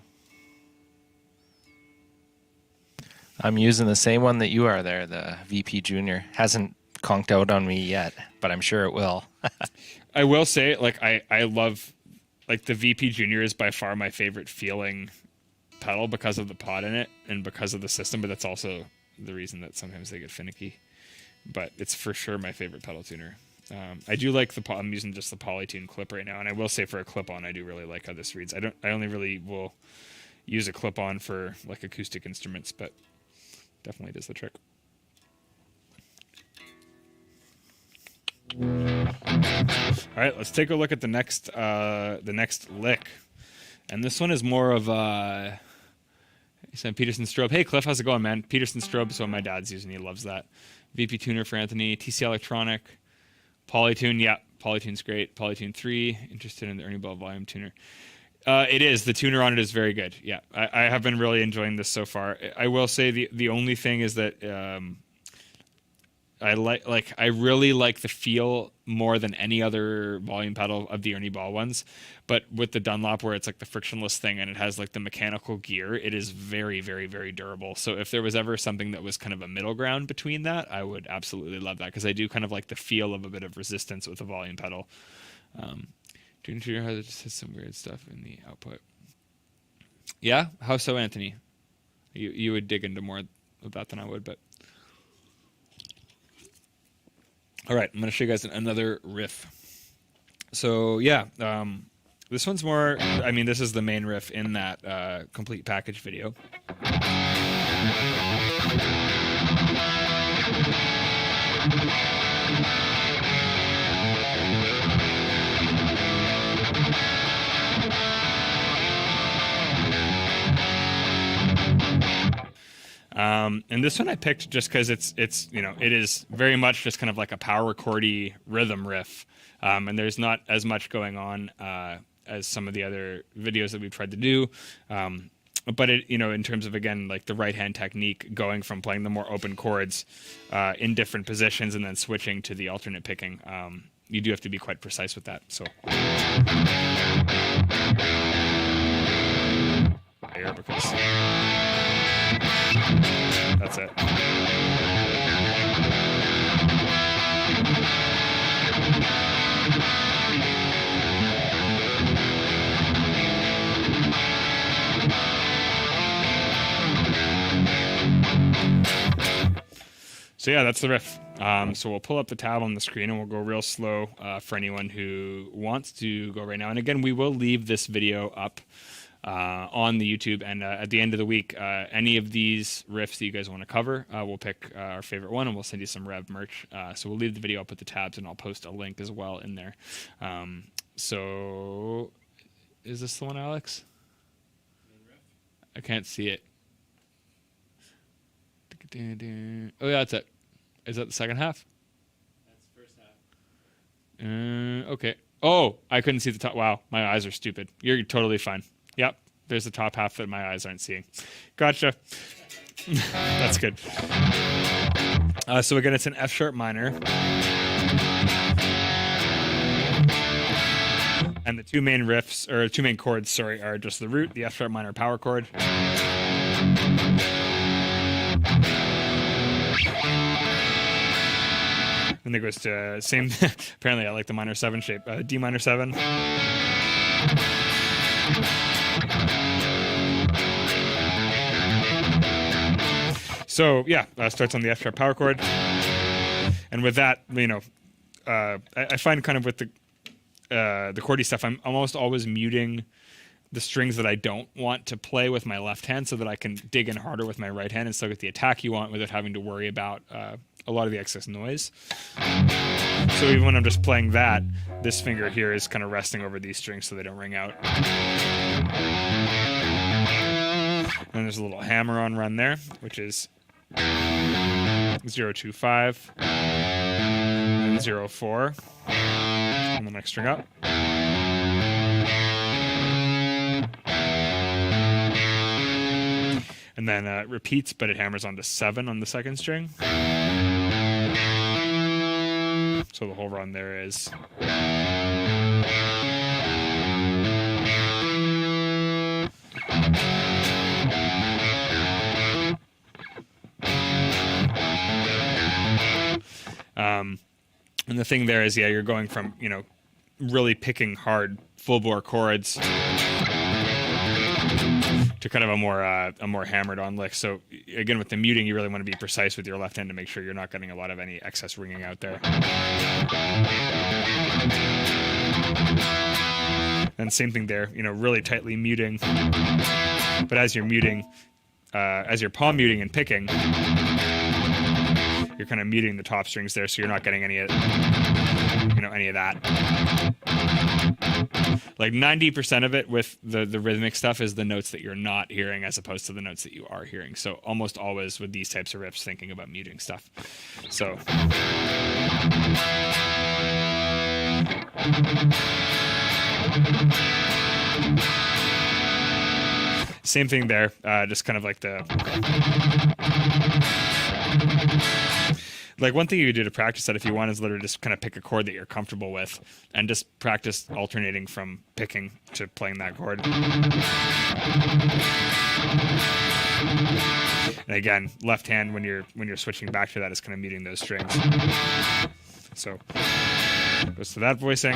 I'm using the same one that you are there, the VP Junior. Hasn't conked out on me yet, but I'm sure it will. I will say, like, I love, like, the VP Junior is by far my favorite feeling pedal because of the pod in it and because of the system, but that's also the reason that sometimes they get finicky. But it's for sure my favorite pedal tuner. I do like I'm using just the Polytune clip right now, and I will say for a clip-on, I do really like how this reads. I only really will use a clip-on for like acoustic instruments, but definitely does the trick. All right, let's take a look at the next lick, and this one is more of a. He said Peterson strobe. Hey Cliff, how's it going, man? Peterson strobe is what my dad's using. He loves that. VP tuner for Anthony. TC Electronic. Polytune, yeah, Polytune's great. Polytune 3. Interested in the Ernie Bell volume tuner. It is. The tuner on it is very good. Yeah, I have been really enjoying this so far. I will say the only thing is that I really like the feel more than any other volume pedal of the Ernie Ball ones, but with the Dunlop where it's like the frictionless thing and it has like the mechanical gear, it is very, very, very durable. So if there was ever something that was kind of a middle ground between that, I would absolutely love that because I do kind of like the feel of a bit of resistance with a volume pedal. Tuning tuner has just has some weird stuff in the output. Yeah, how so, Anthony? You would dig into more of that than I would, but. All right, I'm going to show you guys another riff. So, yeah, this one's more, I mean, this is the main riff in that complete package video. And this one I picked just because it's it is very much just kind of like a power chordy rhythm riff, and there's not as much going on as some of the other videos that we've tried to do. But it in terms of again like the right hand technique, going from playing the more open chords in different positions and then switching to the alternate picking, you do have to be quite precise with that. So here because. That's it. So yeah, that's the riff. So we'll pull up the tab on the screen and we'll go real slow for anyone who wants to go right now. And again, we will leave this video up on the YouTube, and at the end of the week, any of these riffs that you guys want to cover, we'll pick our favorite one and we'll send you some Rev merch. So we'll leave the video up with the tabs and I'll post a link as well in there. So is this the one, Alex? I can't see it. Oh yeah, that's it. Is that the second half? That's the first half. Okay. Oh, I couldn't see the top. Wow, my eyes are stupid. You're totally fine. Yep, there's the top half that my eyes aren't seeing. Gotcha. That's good. So again, it's an F sharp minor. And the two main riffs, or two main chords, sorry, are just the root, the F sharp minor power chord. And it goes to same. Apparently, I like the minor 7 shape. D minor 7. So yeah, starts on the F sharp power chord, and with that, I find kind of with the chordy stuff, I'm almost always muting the strings that I don't want to play with my left hand, so that I can dig in harder with my right hand and still get the attack you want without having to worry about a lot of the excess noise. So even when I'm just playing that, this finger here is kind of resting over these strings so they don't ring out. And there's a little hammer on run there, which is 0, 2, 5, and 0, 4 on the next string up. And then it repeats, but it hammers onto 7 on the second string. So the whole run there is. And the thing there is, you're going from, really picking hard full bore chords to kind of a more hammered on lick. So again, with the muting, you really want to be precise with your left hand to make sure you're not getting a lot of any excess ringing out there. And same thing there, really tightly muting. But as you're muting, as you're palm muting and picking, you're kind of muting the top strings there, so you're not getting any of that. Like 90% of it with the rhythmic stuff is the notes that you're not hearing as opposed to the notes that you are hearing. So almost always with these types of riffs, thinking about muting stuff. So. Same thing there, just kind of like like one thing you could do to practice that if you want is literally just kind of pick a chord that you're comfortable with and just practice alternating from picking to playing that chord. And again, left hand when you're switching back to that is kind of muting those strings. So goes to that voicing.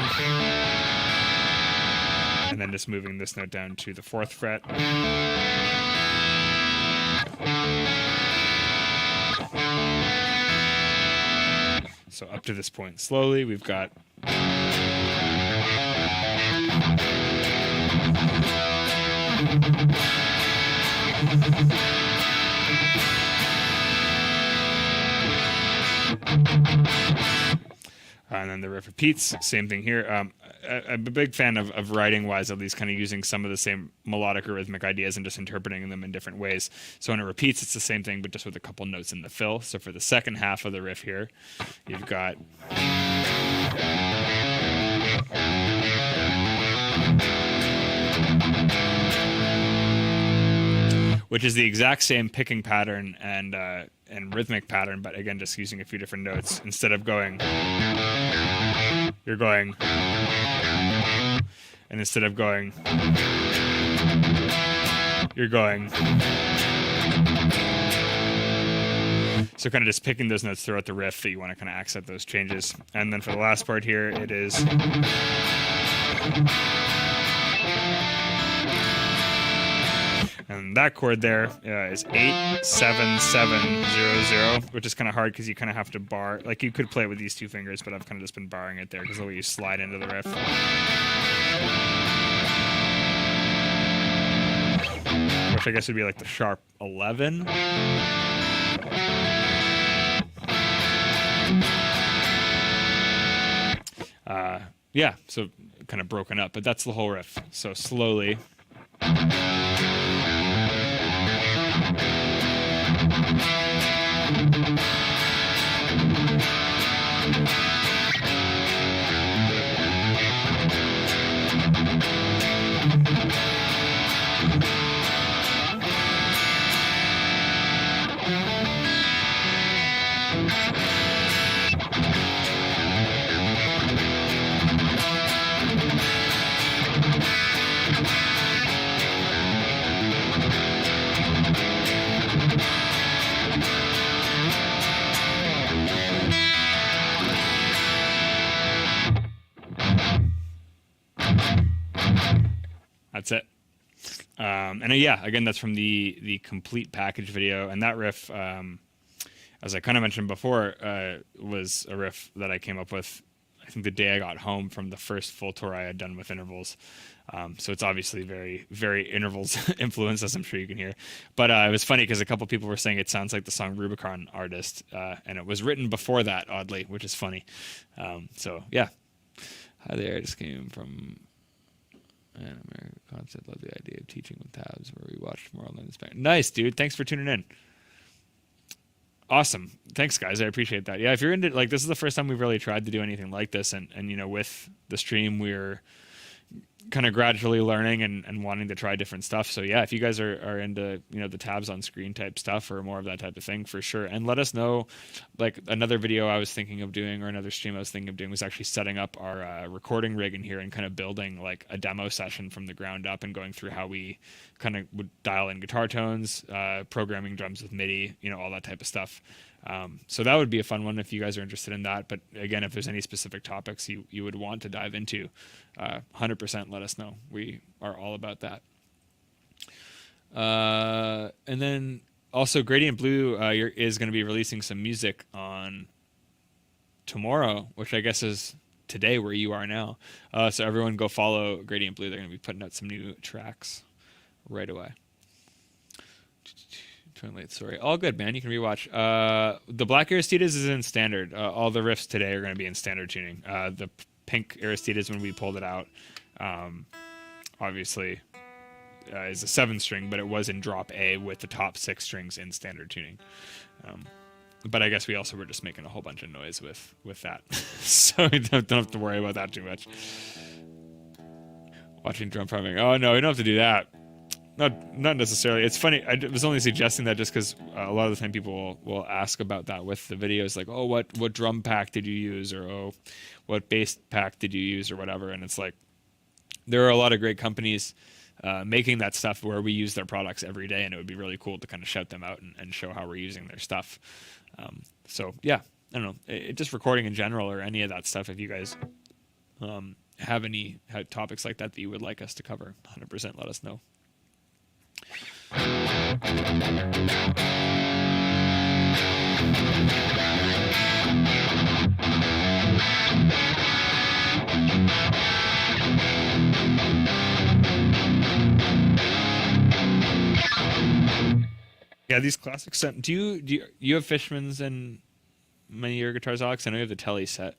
And then just moving this note down to the 4th fret. So up to this point, slowly, we've got. And then the riff repeats, same thing here. I'm a big fan of writing-wise, at least kind of using some of the same melodic or rhythmic ideas and just interpreting them in different ways. So when it repeats, it's the same thing, but just with a couple notes in the fill. So for the second half of the riff here, you've got... which is the exact same picking pattern and rhythmic pattern, but again, just using a few different notes. Instead of going, you're going, and instead of going, you're going. So kind of just picking those notes throughout the riff that you want to kind of accent those changes. And then for the last part here, it is... And that chord there is 8, 7, 7, 0, 0, which is kind of hard because you kind of have to bar. Like you could play it with these two fingers, but I've kind of just been barring it there because the way you slide into the riff. Which I guess would be like the sharp 11. Yeah, so kind of broken up, but that's the whole riff. So slowly. that's it. And yeah, again, that's from the complete package video. And that riff, as I kind of mentioned before, was a riff that I came up with, I think, the day I got home from the first full tour I had done with intervals. So it's obviously very, very intervals influenced, as I'm sure you can hear. But it was funny because a couple people were saying it sounds like the song Rubicon Artist, and it was written before that, oddly, which is funny. So yeah. Hi there, I just came from an American concept. Love the idea of teaching with tabs where we watched more online this. Nice, dude. Thanks for tuning in. Awesome. Thanks, guys. I appreciate that. Yeah, if you're into, like, this is the first time we've really tried to do anything like this, and you know, with the stream, we're kind of gradually learning and wanting to try different stuff. So yeah, if you guys are into, you know, the tabs on screen type stuff or more of that type of thing, for sure. And let us know. Like, another video I was thinking of doing, or another stream I was thinking of doing, was actually setting up our recording rig in here and kind of building like a demo session from the ground up and going through how we kind of would dial in guitar tones, programming drums with MIDI, you know, all that type of stuff. So that would be a fun one if you guys are interested in that. But again, if there's any specific topics you would want to dive into, 100% let us know. We are all about that. And then also Gradient Blue is going to be releasing some music on tomorrow, which I guess is today where you are now. So everyone go follow Gradient Blue. They're going to be putting out some new tracks right away. Sorry, all good, man. You can rewatch. The black Aristides is in standard. All the riffs today are going to be in standard tuning. The pink Aristides, when we pulled it out, obviously is a 7-string, but it was in drop A with the top 6 strings in standard tuning. But I guess we also were just making a whole bunch of noise with that, so we don't have to worry about that too much. Watching drum priming. Oh no, we don't have to do that. Not necessarily. It's funny. I was only suggesting that just because a lot of the time people will ask about that with the videos, like, oh, what drum pack did you use, or oh, what bass pack did you use, or whatever. And it's like, there are a lot of great companies making that stuff where we use their products every day, and it would be really cool to kind of shout them out and show how we're using their stuff. So yeah, I don't know, just recording in general or any of that stuff. If you guys have any topics like that you would like us to cover, 100% let us know. Yeah, these classics. Do you have Fishmans in many of your guitars, Alex? I know you have the Telly set,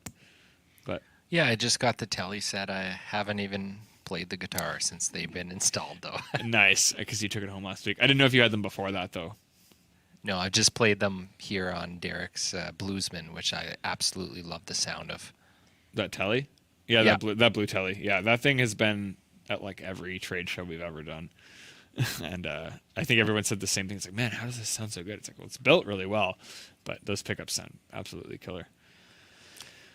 but Yeah, I just got the Telly set. I haven't even played the guitar since they've been installed, though. Nice, because you took it home last week. I didn't know if you had them before that, though. No, I've just played them here on Derek's Bluesman, which I absolutely love the sound of. That Telly? Yeah, that blue Telly. Yeah, that thing has been at like every trade show we've ever done. And I think everyone said the same thing. It's like, man, how does this sound so good? It's like, well, it's built really well, but those pickups sound absolutely killer.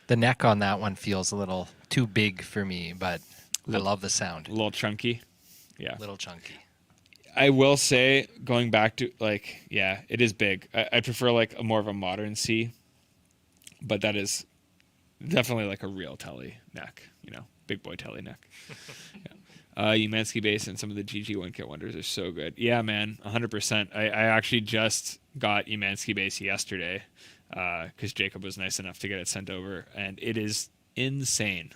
The neck on that one feels a little too big for me, but I love the sound. A little chunky. Yeah. A little chunky. I will say, going back to, like, yeah, it is big. I prefer like a more of a modern C, but that is definitely like a real Telly neck, you know, big boy Telly neck. Yeah. Umansky bass and some of the GG One Kit Wonders are so good. Yeah, man, 100%. I actually just got Umansky bass yesterday because Jacob was nice enough to get it sent over, and it is insane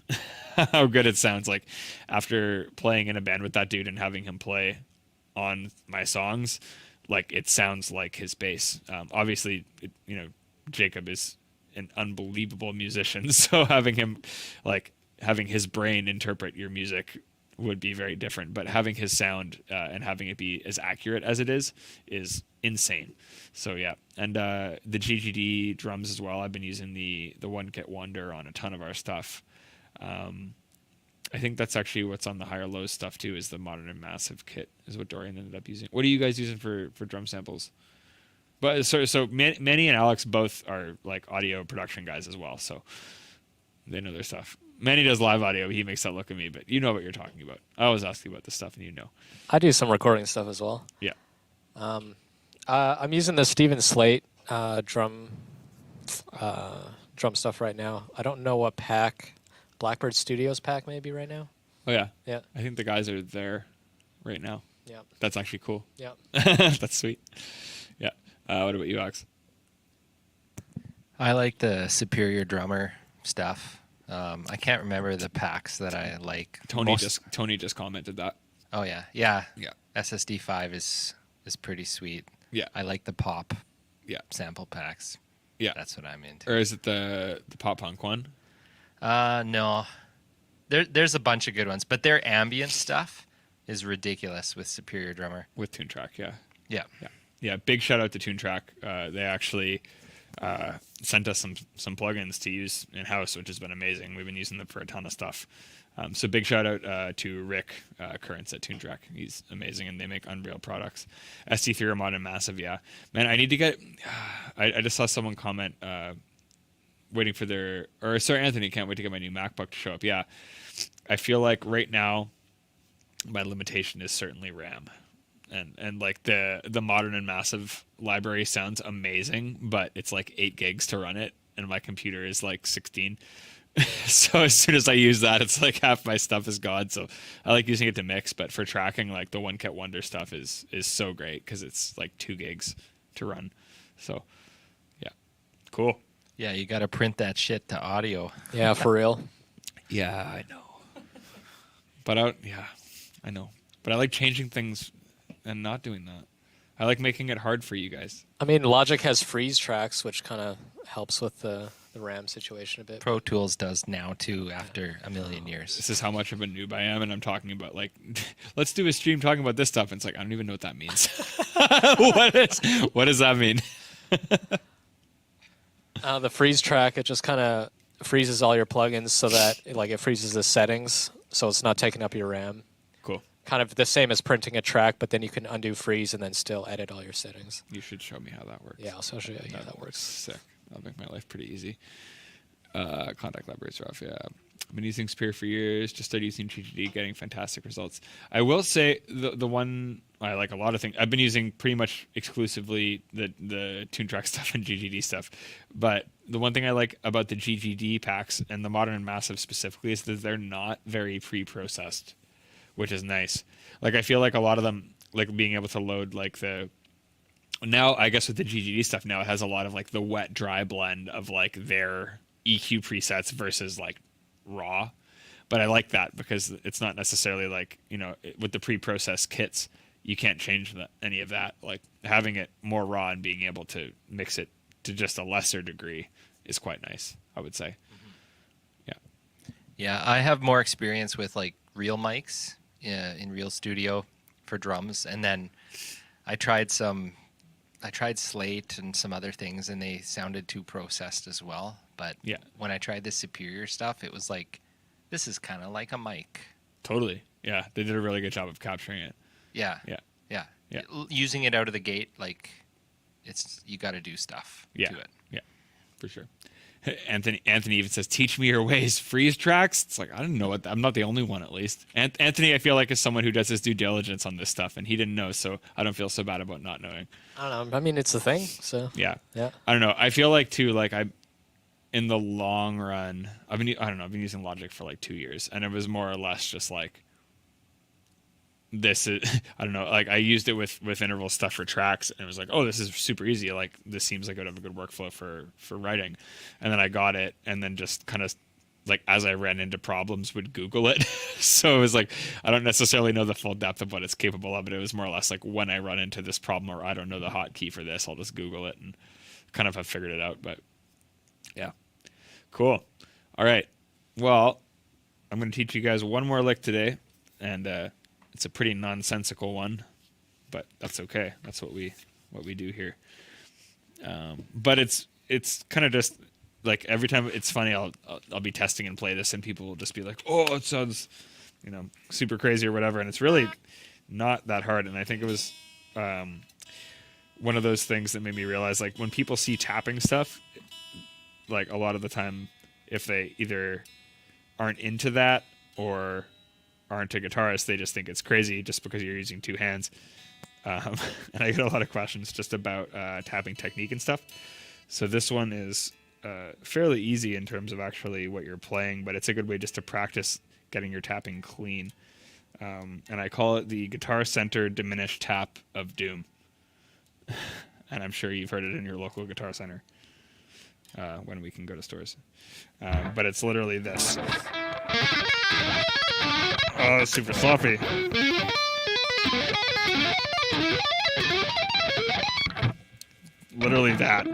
how good it sounds. Like, after playing in a band with that dude and having him play on my songs, like, it sounds like his bass. Obviously, you know, Jacob is an unbelievable musician, so having his brain interpret your music would be very different, but having his sound and having it be as accurate as it is insane. So yeah, and the GGD drums as well. I've been using the One Kit Wonder on a ton of our stuff. I think that's actually what's on the higher lows stuff too, is the Modern and Massive kit is what Dorian ended up using. What are you guys using for drum samples? But so Manny and Alex both are like audio production guys as well, so they know their stuff. Manny does live audio. He makes that look at me, but you know what you're talking about. I always ask you about this stuff, and you know. I do some recording stuff as well. Yeah. I'm using the Steven Slate drum stuff right now. I don't know what pack. Blackbird Studios pack maybe right now. Oh yeah. Yeah. I think the guys are there. right now. Yeah. That's actually cool. Yeah. That's sweet. Yeah. What about you, Alex? I like the Superior Drummer stuff. I can't remember the packs that I like. Tony just commented that. Oh yeah, yeah. Yeah. SSD 5 is pretty sweet. Yeah. I like the pop Yeah. sample packs. Yeah. That's what I'm into. Or is it the pop punk one? No. There's a bunch of good ones, but their ambient stuff is ridiculous with Superior Drummer. With TuneTrack, yeah. Yeah. Yeah. Yeah. Big shout out to TuneTrack. They actually sent us some plugins to use in house, which has been amazing. We've been using them for a ton of stuff. So big shout out to Rick Currents at TuneTrack. He's amazing, and they make unreal products. SD3 Mod and Massive, yeah. Man, I need to get. I just saw someone comment waiting for their. Or sorry, Anthony, can't wait to get my new MacBook to show up. Yeah, I feel like right now my limitation is certainly RAM. And like the Modern and Massive library sounds amazing, but it's like 8 gigs to run it, and my computer is like 16. So as soon as I use that, it's like half my stuff is gone. So I like using it to mix, but for tracking, like the One Cut Wonder stuff is so great because it's like 2 gigs to run. So yeah, cool. Yeah, you got to print that shit to audio. Yeah, for real. Yeah, I know. But I know. But I like changing things and not doing that. I like making it hard for you guys. I mean, Logic has freeze tracks, which kind of helps with the RAM situation a bit. Pro Tools does now too after a million years. This is how much of a noob I am, and I'm talking about like, let's do a stream talking about this stuff. And it's like, I don't even know what that means. What does that mean? The freeze track, it just kind of freezes all your plugins so that like it freezes the settings, so it's not taking up your RAM. Cool. Kind of the same as printing a track, but then you can undo freeze and then still edit all your settings. You should show me how that works. Yeah, I'll show you how that works. Sick. That'll make my life pretty easy. Contact libraries are off. Yeah, I've been using Spear for years. Just started using GGD, getting fantastic results. I will say the one I like a lot of things. I've been using pretty much exclusively the TuneTrack stuff and GGD stuff. But the one thing I like about the GGD packs and the Modern and Massive specifically is that they're not very pre-processed, which is nice. Like I feel like a lot of them, like being able to load like the. Now, I guess with the GGD stuff now, it has a lot of like the wet dry blend of like their EQ presets versus like raw. But I like that because it's not necessarily like, with the pre-processed kits, you can't change any of that. Like having it more raw and being able to mix it to just a lesser degree is quite nice, I would say. Mm-hmm. Yeah. Yeah, I have more experience with like real mics in Real Studio for drums. And then I tried Slate and some other things, and they sounded too processed as well. But yeah, when I tried the Superior stuff, it was like, this is kind of like a mic. Totally. Yeah, they did a really good job of capturing it. Yeah. Yeah. Yeah. Yeah. Using it out of the gate, like, you got to do stuff to it. Yeah, for sure. Anthony even says, "Teach me your ways." Freeze tracks. It's like I don't know what. I'm not the only one, at least. Anthony, I feel like is someone who does his due diligence on this stuff, and he didn't know, so I don't feel so bad about not knowing. I don't know. I mean, it's a thing. So yeah. Yeah. I don't know. I feel like too. Like in the long run, I've been using Logic for like 2 years, and it was more or less just like. This is I don't know, like I used it with interval stuff for tracks, and it was like, oh, this is super easy, like this seems like it would have a good workflow for writing. And then I got it, and then just kind of like as I ran into problems would Google it. So it was like I don't necessarily know the full depth of what it's capable of, but it was more or less like when I run into this problem or I don't know the hotkey for this, I'll just Google it and kind of have figured it out. But yeah, cool. All right, well, I'm going to teach you guys one more lick today, and it's a pretty nonsensical one, but that's okay. That's what we do here. But it's kind of just like every time it's funny. I'll be testing and play this, and people will just be like, "Oh, it sounds, super crazy or whatever." And it's really not that hard. And I think it was one of those things that made me realize, like, when people see tapping stuff, like a lot of the time, if they either aren't into that or aren't a guitarist, they just think it's crazy just because you're using 2 hands. And I get a lot of questions just about tapping technique and stuff. So this one is fairly easy in terms of actually what you're playing, but it's a good way just to practice getting your tapping clean. And I call it the Guitar Center Diminished Tap of Doom. And I'm sure you've heard it in your local Guitar Center when we can go to stores. But it's literally this. Oh, it's super sloppy. Literally that.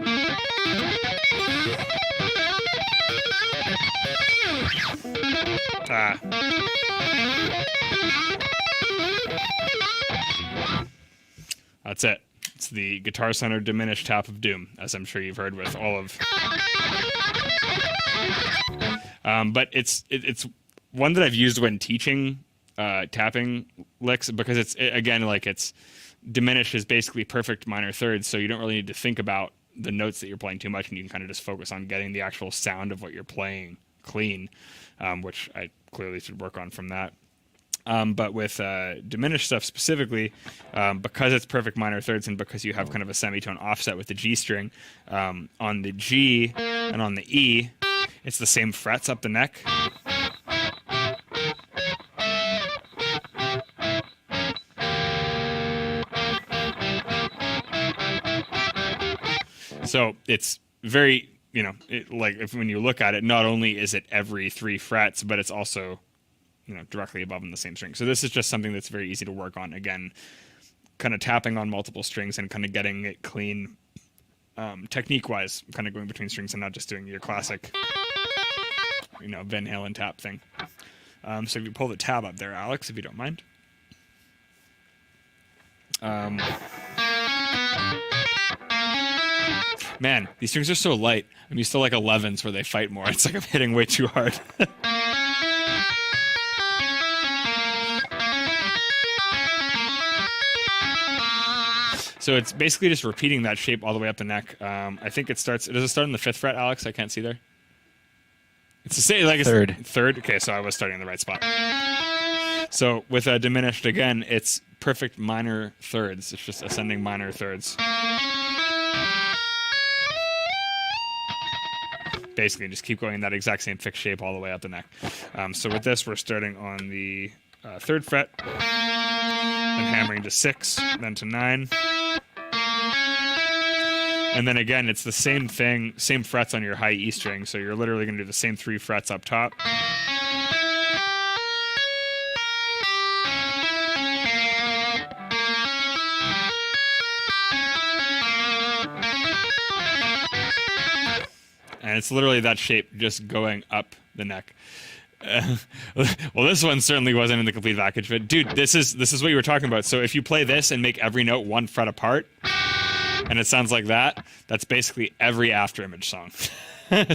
That's it. It's the Guitar Center Diminished Tap of Doom, as I'm sure you've heard with all of. But it's one that I've used when teaching tapping licks, because it's diminished is basically perfect minor thirds, so you don't really need to think about the notes that you're playing too much, and you can kind of just focus on getting the actual sound of what you're playing clean, which I clearly should work on from that. But with diminished stuff specifically, because it's perfect minor thirds and because you have kind of a semitone offset with the G string, on the G and on the E, it's the same frets up the neck. So it's very, when you look at it, not only is it every 3 frets, but it's also, directly above in the same string. So this is just something that's very easy to work on. Again, kind of tapping on multiple strings and kind of getting it clean, technique-wise, kind of going between strings and not just doing your classic, Van Halen tap thing. So if you pull the tab up there, Alex, if you don't mind. Man, these strings are so light. I'm used to like 11s where they fight more. It's like I'm hitting way too hard. So it's basically just repeating that shape all the way up the neck. I think does it start on the 5th fret, Alex? I can't see there. It's the same, like third. Third? Okay, so I was starting in the right spot. So with diminished, again, it's perfect minor thirds. It's just ascending minor thirds. Basically, just keep going in that exact same fixed shape all the way up the neck. So with this, we're starting on the 3rd fret, then hammering to 6, then to 9. And then again, it's the same thing, same frets on your high E string, so you're literally going to do the same 3 frets up top. And it's literally that shape just going up the neck. Well, this one certainly wasn't in the complete package, but dude, this is what you were talking about. So if you play this and make every note 1 fret apart, and it sounds like that, that's basically every Afterimage song.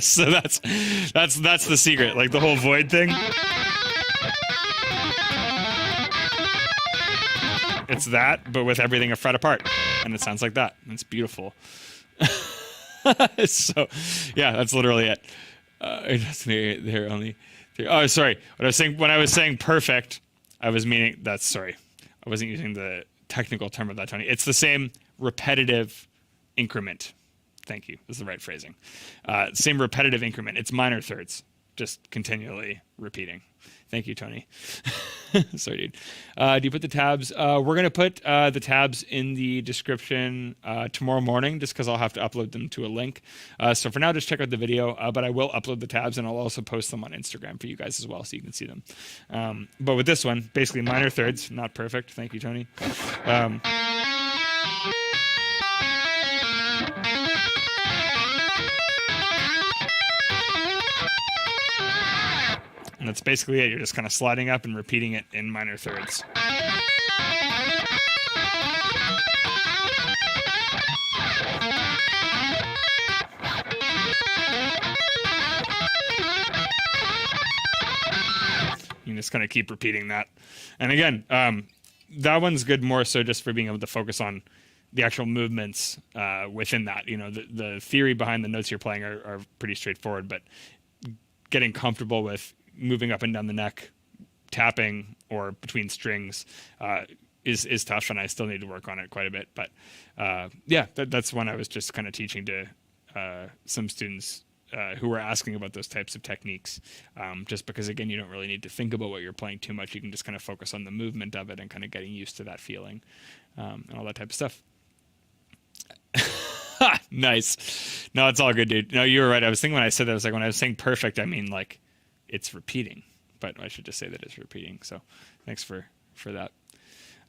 So that's the secret, like the whole void thing. It's that, but with everything a fret apart, and it sounds like that. It's beautiful. So, yeah, that's literally it. They're only. Oh, sorry. When I was saying perfect, I was meaning that's sorry. I wasn't using the technical term of that, Tony. It's the same repetitive increment. Thank you. This is the right phrasing. Same repetitive increment. It's minor thirds, just continually repeating. Thank you, Tony. Sorry, dude. Do you put the tabs? We're going to put the tabs in the description tomorrow morning, just because I'll have to upload them to a link. So for now, just check out the video, but I will upload the tabs, and I'll also post them on Instagram for you guys as well, so you can see them. But with this one, basically minor thirds, not perfect. Thank you, Tony. And that's basically it. You're just kind of sliding up and repeating it in minor thirds. You just kind of keep repeating that. And again, that one's good more so just for being able to focus on the actual movements within that. The theory behind the notes you're playing are pretty straightforward, but getting comfortable with moving up and down the neck, tapping, or between strings is tough, and I still need to work on it quite a bit. But yeah, that's one I was just kind of teaching to some students who were asking about those types of techniques. Just because, again, you don't really need to think about what you're playing too much. You can just kind of focus on the movement of it and kind of getting used to that feeling and all that type of stuff. Nice. No, it's all good, dude. No, you were right. I was thinking when I said that, I was like, when I was saying perfect, I mean like it's repeating, but I should just say that it's repeating. So thanks for that.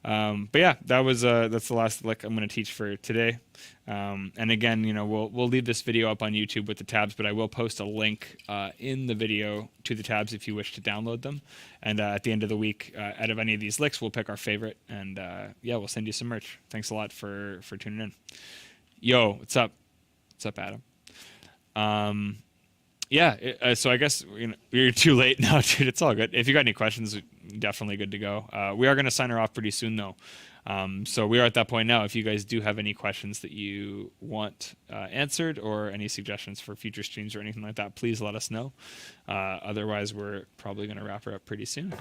But yeah, that's the last lick I'm going to teach for today. And again, we'll leave this video up on YouTube with the tabs, but I will post a link in the video to the tabs if you wish to download them. And at the end of the week, out of any of these licks, we'll pick our favorite, and we'll send you some merch. Thanks a lot for tuning in. Yo, what's up? What's up, Adam? So I guess you're too late now, dude. It's all good. If you got any questions, definitely good to go. We are going to sign her off pretty soon, though. So we are at that point now. If you guys do have any questions that you want answered or any suggestions for future streams or anything like that, please let us know. Otherwise, we're probably going to wrap her up pretty soon.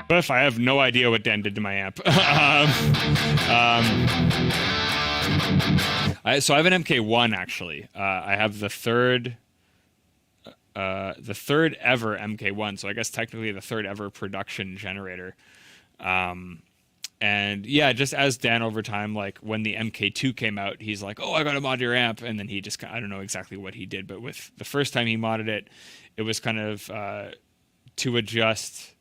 But I have no idea what Dan did to my amp. So I have an MK1 actually. I have the third ever MK1. So I guess technically the third ever production generator. And yeah, just as Dan over time, like when the MK2 came out, he's like, "Oh, I got to mod your amp," and then he just, I don't know exactly what he did, but with the first time he modded it, it was kind of to adjust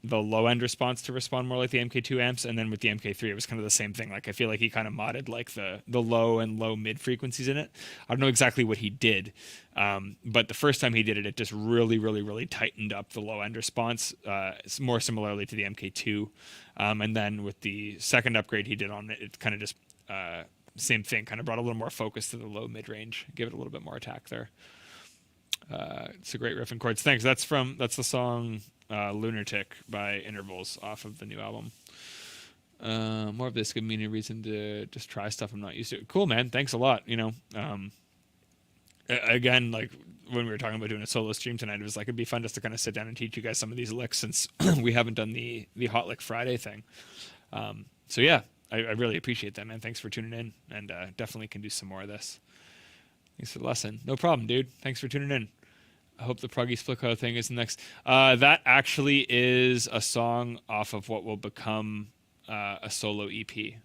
the low end response to respond more like the MK2 amps, and then with the MK3 it was kind of the same thing. Like I feel like he kind of modded like the low and low mid frequencies in it. I don't know exactly what he did, but the first time he did it, it just really tightened up the low end response, more similarly to the MK2. And then with the second upgrade he did on it, it kind of just same thing, kind of brought a little more focus to the low mid range, give it a little bit more attack there. It's a great riff and chords. Thanks. That's the song Lunatic by Intervals off of the new album. More of this give me a reason to just try stuff I'm not used to. Cool, man. Thanks a lot. Again, like when we were talking about doing a solo stream tonight, it was like it'd be fun just to kind of sit down and teach you guys some of these licks since we haven't done the Hot Lick Friday thing. So yeah, I really appreciate that, man. Thanks for tuning in, and definitely can do some more of this. Thanks for the lesson. No problem, dude. Thanks for tuning in. I hope the Pruggy Splico thing is next. That actually is a song off of what will become a solo EP.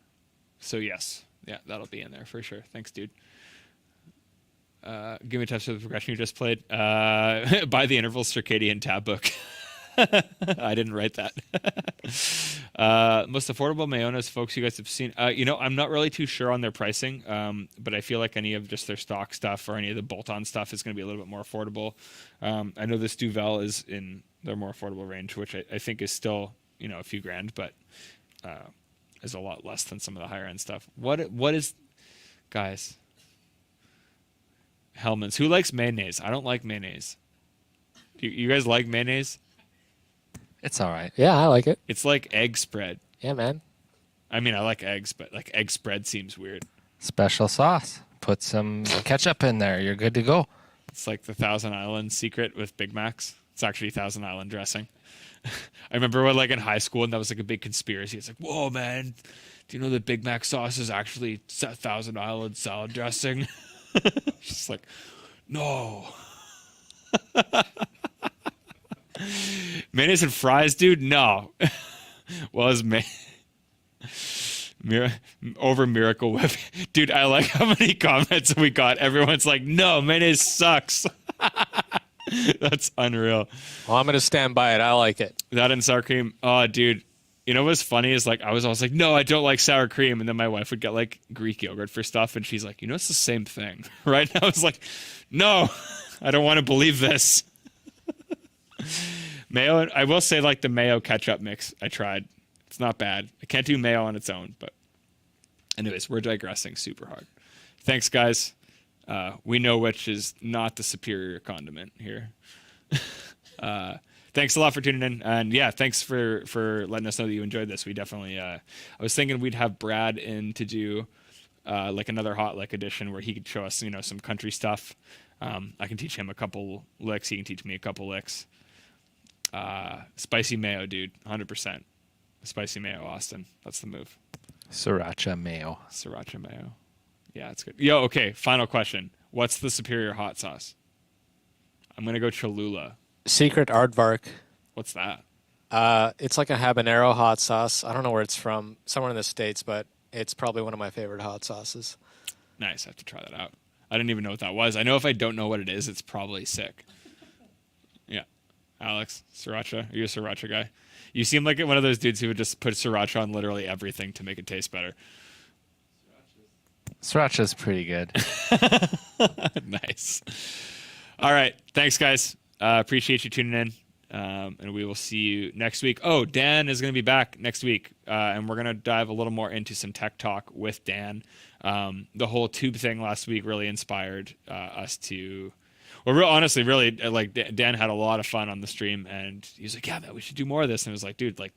So yes, yeah, that'll be in there for sure. Thanks, dude. Give me a touch for the progression you just played. By the Interval Circadian tab book. I didn't write that. Most affordable Mayonas folks you guys have seen. I'm not really too sure on their pricing, but I feel like any of just their stock stuff or any of the bolt-on stuff is going to be a little bit more affordable. I know this Duvel is in their more affordable range, which I think is still a few grand, but is a lot less than some of the higher end stuff. What is, guys? Hellman's. Who likes mayonnaise? I don't like mayonnaise. Do you guys like mayonnaise? It's all right. Yeah, I like it. It's like egg spread. Yeah, man. I mean, I like eggs, but like egg spread seems weird. Special sauce. Put some ketchup in there. You're good to go. It's like the Thousand Island secret with Big Macs. It's actually Thousand Island dressing. I remember when, like in high school, and that was like a big conspiracy. It's like, whoa, man, do you know that Big Mac sauce is actually Thousand Island salad dressing? Just like, no. Mayonnaise and fries, dude? No. Was over Miracle Whip. Dude, I like how many comments we got. Everyone's like, no, mayonnaise sucks. That's unreal. Well, I'm going to stand by it. I like it. That and sour cream. Oh, dude. You know what's funny is like I was always like, no, I don't like sour cream. And then my wife would get like Greek yogurt for stuff. And she's like, it's the same thing. Right? And I was like, no, I don't want to believe this. Mayo. I will say, like the mayo ketchup mix, I tried. It's not bad. I can't do mayo on its own, but anyways, we're digressing super hard. Thanks, guys. We know which is not the superior condiment here. Thanks a lot for tuning in, and yeah, thanks for letting us know that you enjoyed this. We definitely. I was thinking we'd have Brad in to do like another hot lick edition where he could show us, some country stuff. I can teach him a couple licks. He can teach me a couple licks. Spicy mayo, dude, 100%. Spicy mayo, Austin. That's the move. Sriracha mayo. Sriracha mayo. Yeah, it's good. Yo, okay. Final question. What's the superior hot sauce? I'm gonna go Cholula. Secret Aardvark. What's that? It's like a habanero hot sauce. I don't know where it's from. Somewhere in the States, but it's probably one of my favorite hot sauces. Nice. I have to try that out. I didn't even know what that was. I know if I don't know what it is, it's probably sick. Yeah. Alex, sriracha. Are you a sriracha guy? You seem like one of those dudes who would just put sriracha on literally everything to make it taste better. Sriracha's pretty good. Nice. All right. Thanks, guys. Appreciate you tuning in. And we will see you next week. Oh, Dan is going to be back next week. And we're going to dive a little more into some tech talk with Dan. The whole tube thing last week really inspired us to... Well, honestly, really, like Dan had a lot of fun on the stream, and he was like, "Yeah, man, we should do more of this." And I was like, "Dude, like,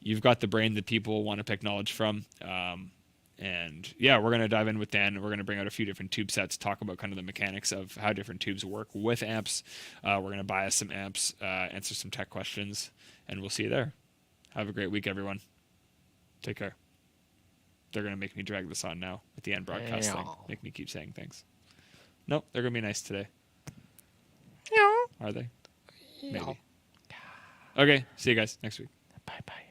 you've got the brain that people want to pick knowledge from." And yeah, we're gonna dive in with Dan, and we're gonna bring out a few different tube sets, talk about kind of the mechanics of how different tubes work with amps. We're gonna buy us some amps, answer some tech questions, and we'll see you there. Have a great week, everyone. Take care. They're gonna make me drag this on now at the end broadcast thing. Make me keep saying things. Nope, they're gonna be nice today. Are they? Maybe. Okay, see you guys next week. Bye-bye.